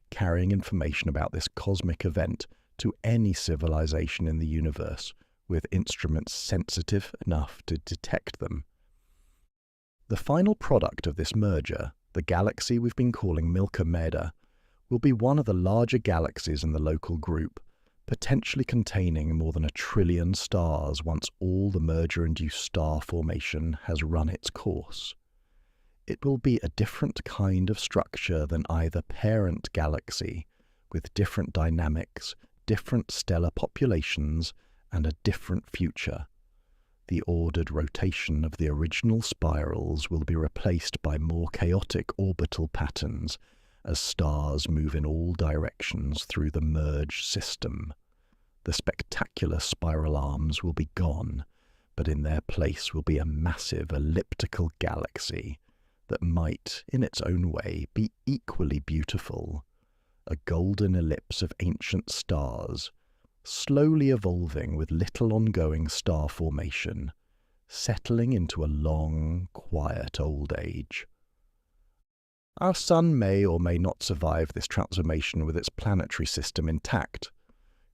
carrying information about this cosmic event to any civilization in the universe with instruments sensitive enough to detect them. The final product of this merger, The galaxy we've been calling Milky will be one of the larger galaxies in the local group, potentially containing more than 1 trillion stars once all the merger-induced star formation has run its course. It will be a different kind of structure than either parent galaxy, with different dynamics, different stellar populations, and a different future. The ordered rotation of the original spirals will be replaced by more chaotic orbital patterns as stars move in all directions through the merged system. The spectacular spiral arms will be gone, but in their place will be a massive elliptical galaxy that might, in its own way, be equally beautiful. A golden ellipse of ancient stars, slowly evolving with little ongoing star formation, settling into a long, quiet old age. Our Sun may or may not survive this transformation with its planetary system intact.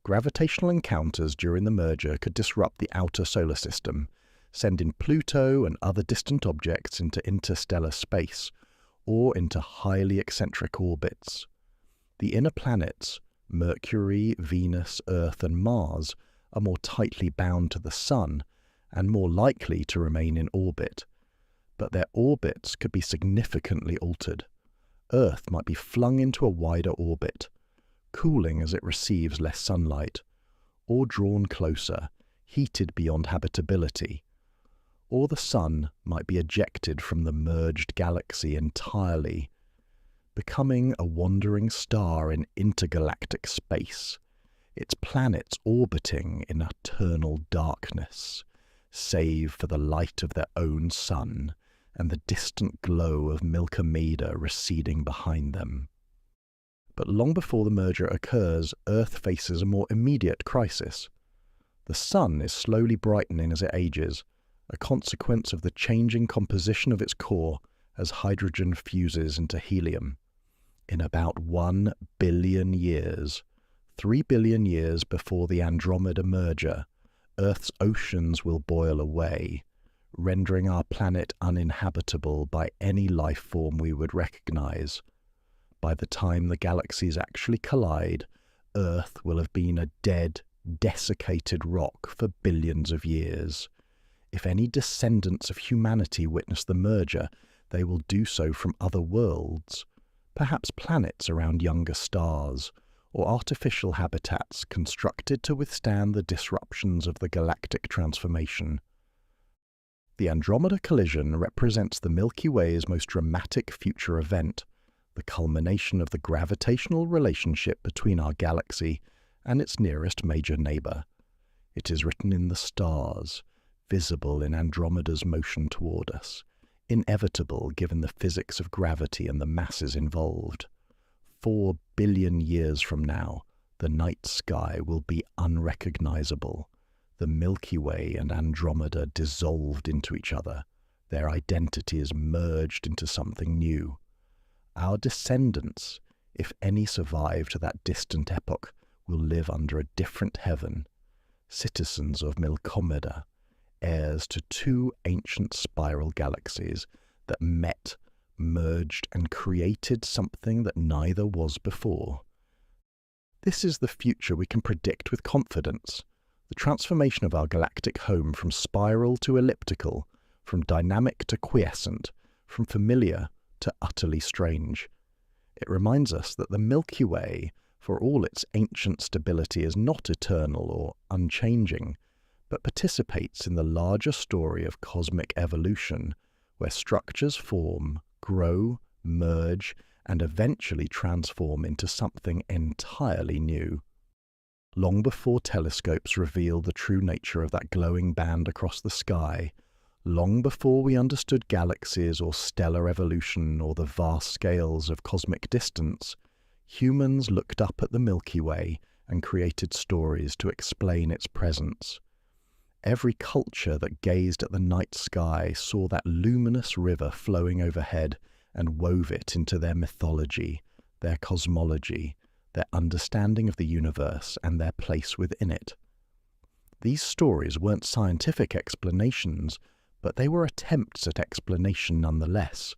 Gravitational encounters during the merger could disrupt the outer solar system, sending Pluto and other distant objects into interstellar space or into highly eccentric orbits. The inner planets, Mercury, Venus, Earth and Mars, are more tightly bound to the Sun and more likely to remain in orbit, but their orbits could be significantly altered. Earth might be flung into a wider orbit, cooling as it receives less sunlight, or drawn closer, heated beyond habitability, or the Sun might be ejected from the merged galaxy entirely, becoming a wandering star in intergalactic space, its planets orbiting in eternal darkness, save for the light of their own Sun and the distant glow of Milky receding behind them. But long before the merger occurs, Earth faces a more immediate crisis. The Sun is slowly brightening as it ages, a consequence of the changing composition of its core as hydrogen fuses into helium. In about 1 billion years, 3 billion years before the Andromeda merger, Earth's oceans will boil away, rendering our planet uninhabitable by any life form we would recognize. By the time the galaxies actually collide, Earth will have been a dead, desiccated rock for billions of years. If any descendants of humanity witness the merger, they will do so from other worlds, perhaps planets around younger stars, or artificial habitats constructed to withstand the disruptions of the galactic transformation. The Andromeda collision represents the Milky Way's most dramatic future event, the culmination of the gravitational relationship between our galaxy and its nearest major neighbor. It is written in the stars, visible in Andromeda's motion toward us, inevitable given the physics of gravity and the masses involved. 4 billion years from now, the night sky will be unrecognizable. The Milky Way and Andromeda dissolved into each other, their identities merged into something new. Our descendants, if any survive to that distant epoch, will live under a different heaven, citizens of Milky, heirs to 2 ancient spiral galaxies that met, merged, and created something that neither was before. This is the future we can predict with confidence, the transformation of our galactic home from spiral to elliptical, from dynamic to quiescent, from familiar to utterly strange. It reminds us that the Milky Way, for all its ancient stability, is not eternal or unchanging, but participates in the larger story of cosmic evolution, where structures form, grow, merge, and eventually transform into something entirely new. Long before telescopes revealed the true nature of that glowing band across the sky, long before we understood galaxies or stellar evolution or the vast scales of cosmic distance, humans looked up at the Milky Way and created stories to explain its presence. Every culture that gazed at the night sky saw that luminous river flowing overhead and wove it into their mythology, their cosmology, their understanding of the universe and their place within it. These stories weren't scientific explanations, but they were attempts at explanation nonetheless.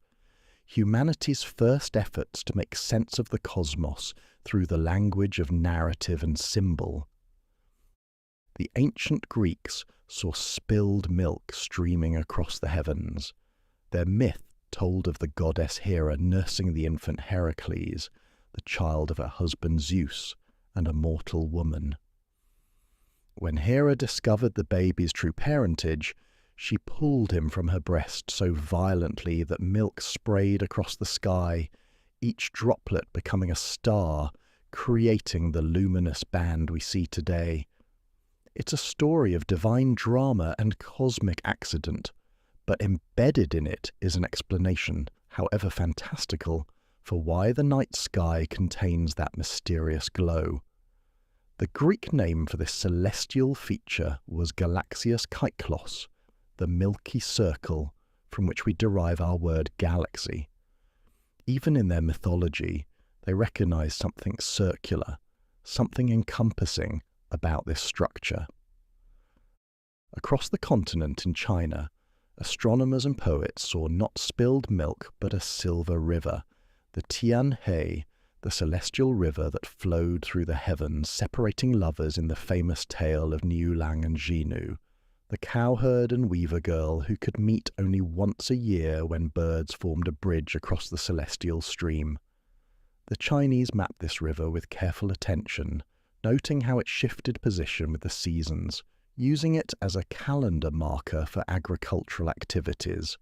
humanity's first efforts to make sense of the cosmos through the language of narrative and symbol. The ancient Greeks saw spilled milk streaming across the heavens. Their myth told of the goddess Hera nursing the infant Heracles, the child of her husband Zeus, and a mortal woman. When Hera discovered the baby's true parentage, she pulled him from her breast so violently that milk sprayed across the sky, each droplet becoming a star, creating the luminous band we see today. It's a story of divine drama and cosmic accident, but embedded in it is an explanation, however fantastical, for why the night sky contains that mysterious glow. The Greek name for this celestial feature was Galaxius Kyklos, the milky circle, from which we derive our word galaxy. Even in their mythology, they recognize something circular, something encompassing about this structure. Across the continent in China, astronomers and poets saw not spilled milk but a silver river, the Tianhe, the celestial river that flowed through the heavens, separating lovers in the famous tale of Niu Lang and Jinu, the cowherd and weaver girl who could meet only once a year when birds formed a bridge across the celestial stream. The Chinese mapped this river with careful attention, noting how it shifted position with the seasons, using it as a calendar marker for agricultural activities.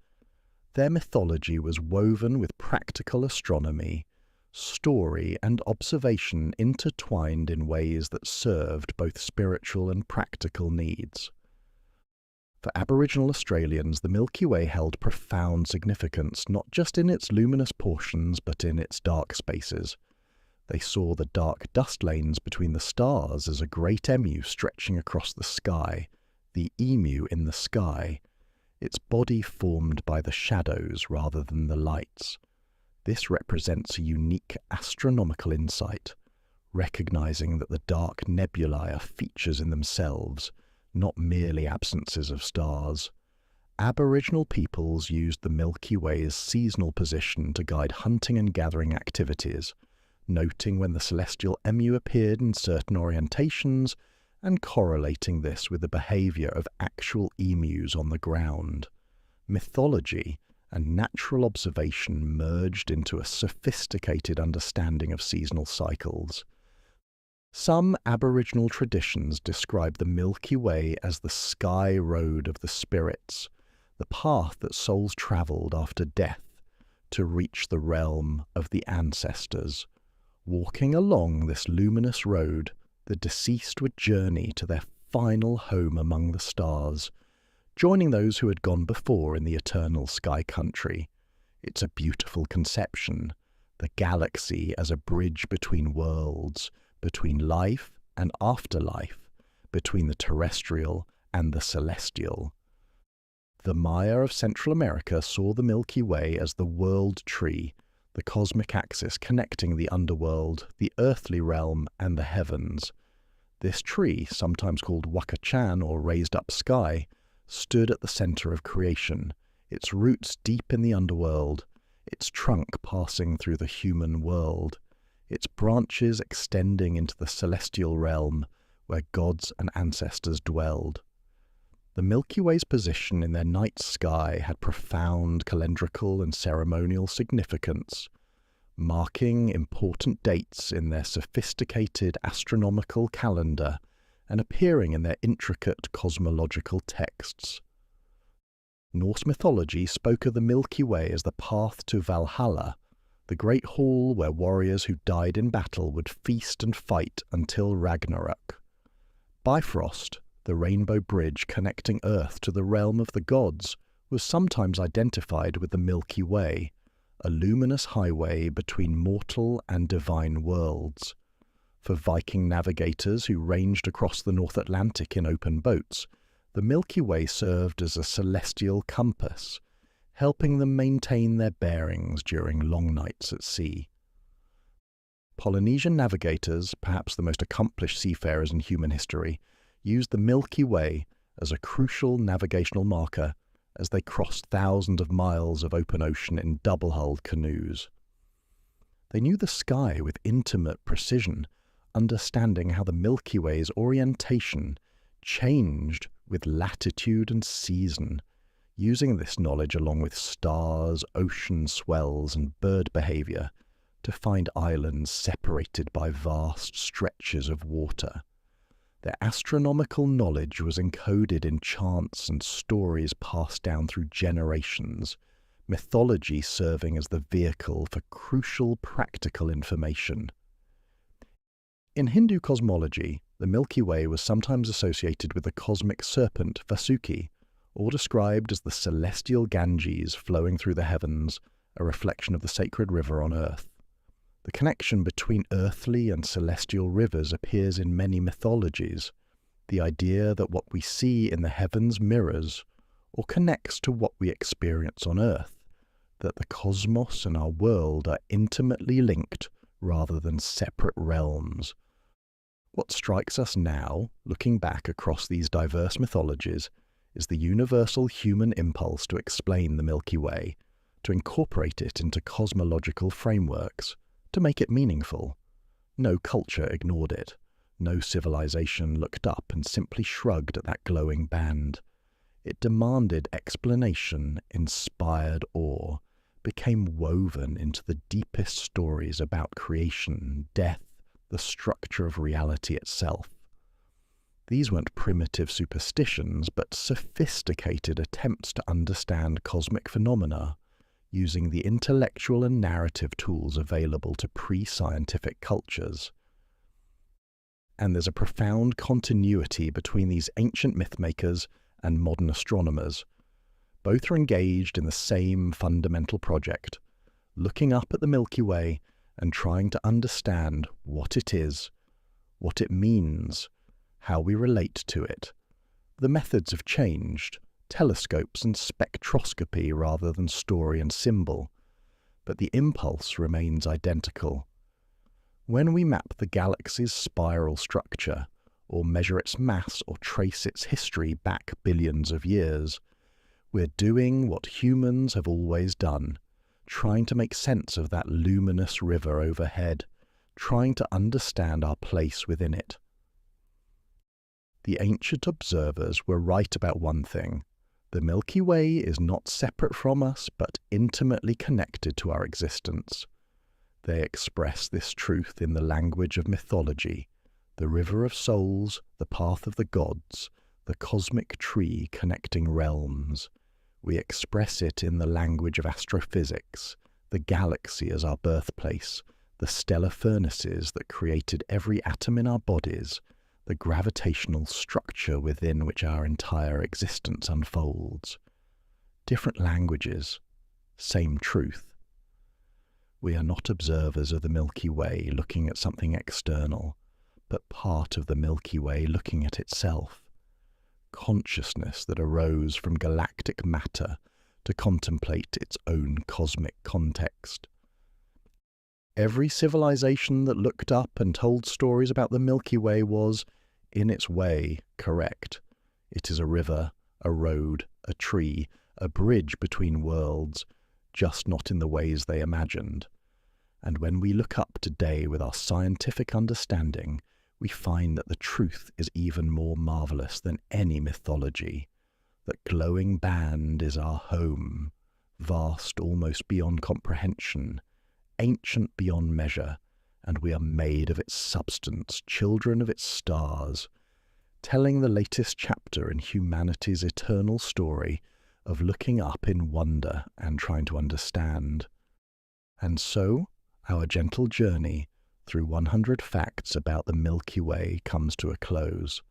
Their mythology was woven with practical astronomy, story and observation intertwined in ways that served both spiritual and practical needs. For Aboriginal Australians, the Milky Way held profound significance, not just in its luminous portions but in its dark spaces. They saw the dark dust lanes between the stars as a great emu stretching across the sky, the emu in the sky, its body formed by the shadows rather than the lights. This represents a unique astronomical insight, recognizing that the dark nebulae are features in themselves, not merely absences of stars. Aboriginal peoples used the Milky Way's seasonal position to guide hunting and gathering activities, noting when the celestial emu appeared in certain orientations and correlating this with the behavior of actual emus on the ground. Mythology and natural observation merged into a sophisticated understanding of seasonal cycles. Some Aboriginal traditions describe the Milky Way as the sky road of the spirits, the path that souls travelled after death to reach the realm of the ancestors. Walking along this luminous road, the deceased would journey to their final home among the stars, joining those who had gone before in the eternal sky country. It's a beautiful conception, the galaxy as a bridge between worlds, between life and afterlife, between the terrestrial and the celestial. The Maya of Central America saw the Milky Way as the world tree, the cosmic axis connecting the underworld, the earthly realm, and the heavens. This tree, sometimes called Wakachan or raised-up sky, stood at the center of creation, its roots deep in the underworld, its trunk passing through the human world, its branches extending into the celestial realm where gods and ancestors dwelled. The Milky Way's position in their night sky had profound calendrical and ceremonial significance, marking important dates in their sophisticated astronomical calendar and appearing in their intricate cosmological texts. Norse mythology spoke of the Milky Way as the path to Valhalla, the great hall where warriors who died in battle would feast and fight until Ragnarok. Bifrost, the rainbow bridge connecting Earth to the realm of the gods, was sometimes identified with the Milky Way, a luminous highway between mortal and divine worlds. For Viking navigators who ranged across the North Atlantic in open boats, the Milky Way served as a celestial compass, helping them maintain their bearings during long nights at sea. Polynesian navigators, perhaps the most accomplished seafarers in human history, used the Milky Way as a crucial navigational marker as they crossed thousands of miles of open ocean in double-hulled canoes. They knew the sky with intimate precision, understanding how the Milky Way's orientation changed with latitude and season, using this knowledge along with stars, ocean swells, and bird behavior to find islands separated by vast stretches of water. Their astronomical knowledge was encoded in chants and stories passed down through generations, mythology serving as the vehicle for crucial practical information. In Hindu cosmology, the Milky Way was sometimes associated with the cosmic serpent Vasuki, or described as the celestial Ganges flowing through the heavens, a reflection of the sacred river on Earth. The connection between earthly and celestial rivers appears in many mythologies. The idea that what we see in the heavens mirrors or connects to what we experience on Earth, that the cosmos and our world are intimately linked rather than separate realms. What strikes us now, looking back across these diverse mythologies, is the universal human impulse to explain the Milky Way, to incorporate it into cosmological frameworks, to make it meaningful. No culture ignored it. No civilization looked up and simply shrugged at that glowing band. It demanded explanation, inspired awe, became woven into the deepest stories about creation, death, the structure of reality itself. These weren't primitive superstitions, but sophisticated attempts to understand cosmic phenomena, using the intellectual and narrative tools available to pre-scientific cultures. And there's a profound continuity between these ancient mythmakers and modern astronomers. Both are engaged in the same fundamental project, looking up at the Milky Way and trying to understand what it is, what it means, how we relate to it. The methods have changed, telescopes and spectroscopy rather than story and symbol, but the impulse remains identical. When we map the galaxy's spiral structure, or measure its mass or trace its history back billions of years, we're doing what humans have always done, trying to make sense of that luminous river overhead, trying to understand our place within it. The ancient observers were right about one thing. The Milky Way is not separate from us, but intimately connected to our existence. They express this truth in the language of mythology, the river of souls, the path of the gods, the cosmic tree connecting realms. We express it in the language of astrophysics, the galaxy as our birthplace, the stellar furnaces that created every atom in our bodies, the gravitational structure within which our entire existence unfolds. Different languages, same truth. We are not observers of the Milky Way looking at something external, but part of the Milky Way looking at itself. Consciousness that arose from galactic matter to contemplate its own cosmic context. Every civilization that looked up and told stories about the Milky Way was, in its way, correct. It is a river, a road, a tree, a bridge between worlds, just not in the ways they imagined. And when we look up today with our scientific understanding, we find that the truth is even more marvelous than any mythology. That glowing band is our home, vast almost beyond comprehension, ancient beyond measure, and we are made of its substance, children of its stars, telling the latest chapter in humanity's eternal story of looking up in wonder and trying to understand. And so, our gentle journey through 100 facts about the Milky Way comes to a close.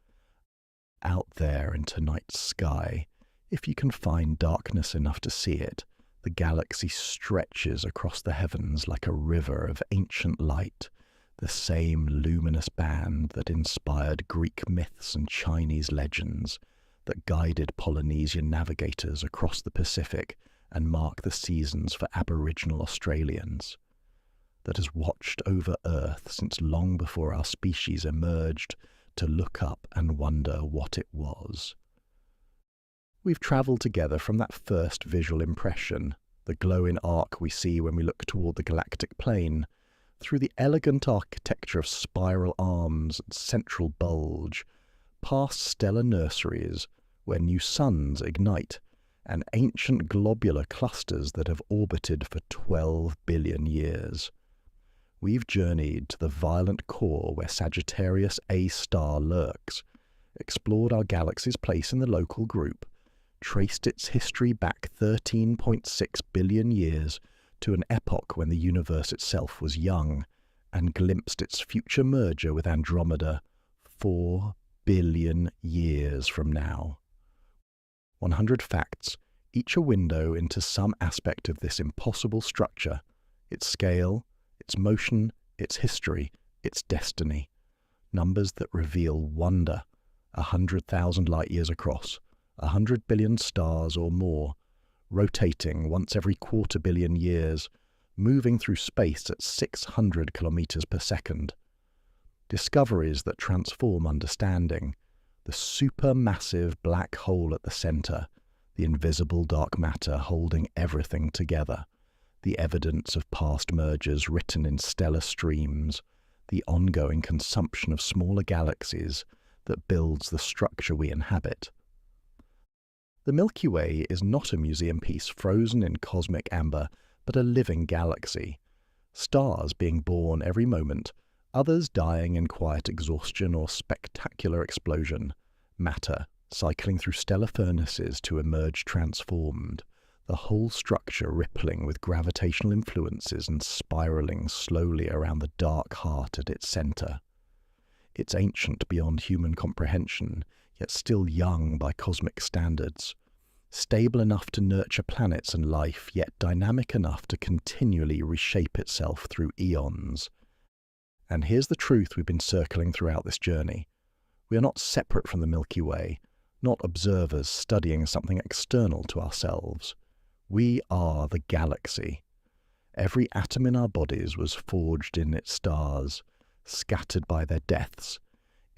Out there in tonight's sky, if you can find darkness enough to see it, the galaxy stretches across the heavens like a river of ancient light, the same luminous band that inspired Greek myths and Chinese legends, that guided Polynesian navigators across the Pacific and marked the seasons for Aboriginal Australians, that has watched over Earth since long before our species emerged to look up and wonder what it was. We've travelled together from that first visual impression, the glowing arc we see when we look toward the galactic plane, through the elegant architecture of spiral arms and central bulge, past stellar nurseries where new suns ignite, and ancient globular clusters that have orbited for 12 billion years. We've journeyed to the violent core where Sagittarius A star lurks, explored our galaxy's place in the local group, traced its history back 13.6 billion years to an epoch when the universe itself was young, and glimpsed its future merger with Andromeda 4 billion years from now. 100 facts, each a window into some aspect of this impossible structure, its scale, its motion, its history, its destiny. Numbers that reveal wonder, 100,000 light-years across, 100 billion stars or more, rotating once every 250 million years, moving through space at 600 kilometers per second. Discoveries that transform understanding, the supermassive black hole at the center, the invisible dark matter holding everything together, the evidence of past mergers written in stellar streams, the ongoing consumption of smaller galaxies that builds the structure we inhabit. The Milky Way is not a museum piece frozen in cosmic amber, but a living galaxy. Stars being born every moment, others dying in quiet exhaustion or spectacular explosion. Matter cycling through stellar furnaces to emerge transformed, the whole structure rippling with gravitational influences and spiraling slowly around the dark heart at its center. It's ancient beyond human comprehension, yet still young by cosmic standards, stable enough to nurture planets and life, yet dynamic enough to continually reshape itself through eons. And here's the truth we've been circling throughout this journey. We are not separate from the Milky Way, not observers studying something external to ourselves. We are the galaxy. Every atom in our bodies was forged in its stars, scattered by their deaths,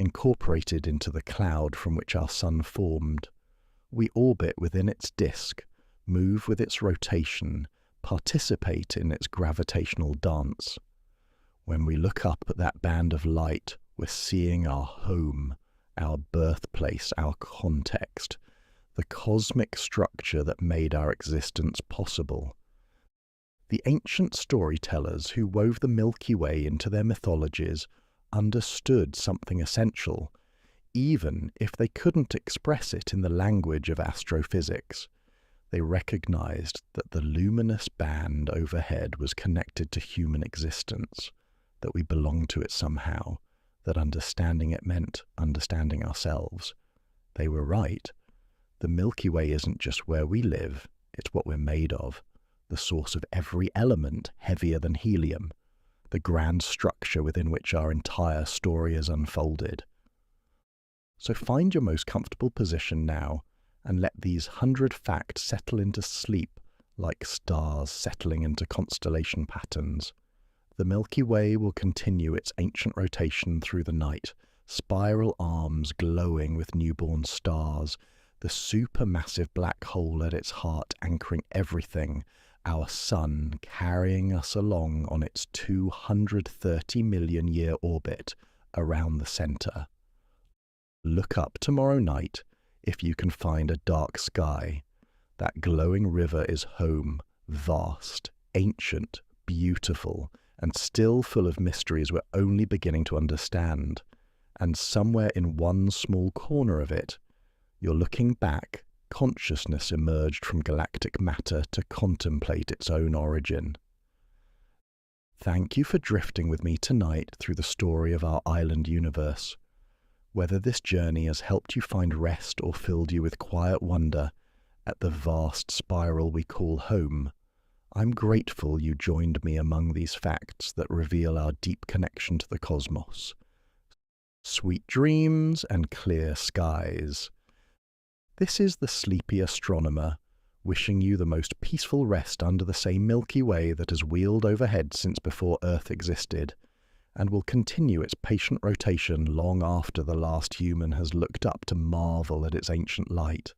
incorporated into the cloud from which our sun formed. We orbit within its disk, move with its rotation, participate in its gravitational dance. When we look up at that band of light, we're seeing our home, our birthplace, our context, the cosmic structure that made our existence possible. The ancient storytellers who wove the Milky Way into their mythologies understood something essential, even if they couldn't express it in the language of astrophysics. They recognized that the luminous band overhead was connected to human existence, that we belonged to it somehow, that understanding it meant understanding ourselves. They were right. The Milky Way isn't just where we live, it's what we're made of, the source of every element heavier than helium, the grand structure within which our entire story is unfolded. So find your most comfortable position now, and let these 100 facts settle into sleep like stars settling into constellation patterns. The Milky Way will continue its ancient rotation through the night, spiral arms glowing with newborn stars, the supermassive black hole at its heart anchoring everything, our sun carrying us along on its 230 million year orbit around the center. Look up tomorrow night if you can find a dark sky. That glowing river is home, vast, ancient, beautiful, and still full of mysteries we're only beginning to understand. And somewhere in one small corner of it, you're looking back, consciousness emerged from galactic matter to contemplate its own origin. Thank you for drifting with me tonight through the story of our island universe. Whether this journey has helped you find rest or filled you with quiet wonder at the vast spiral we call home, I'm grateful you joined me among these facts that reveal our deep connection to the cosmos. Sweet dreams and clear skies. This is the sleepy astronomer, wishing you the most peaceful rest under the same Milky Way that has wheeled overhead since before Earth existed, and will continue its patient rotation long after the last human has looked up to marvel at its ancient light.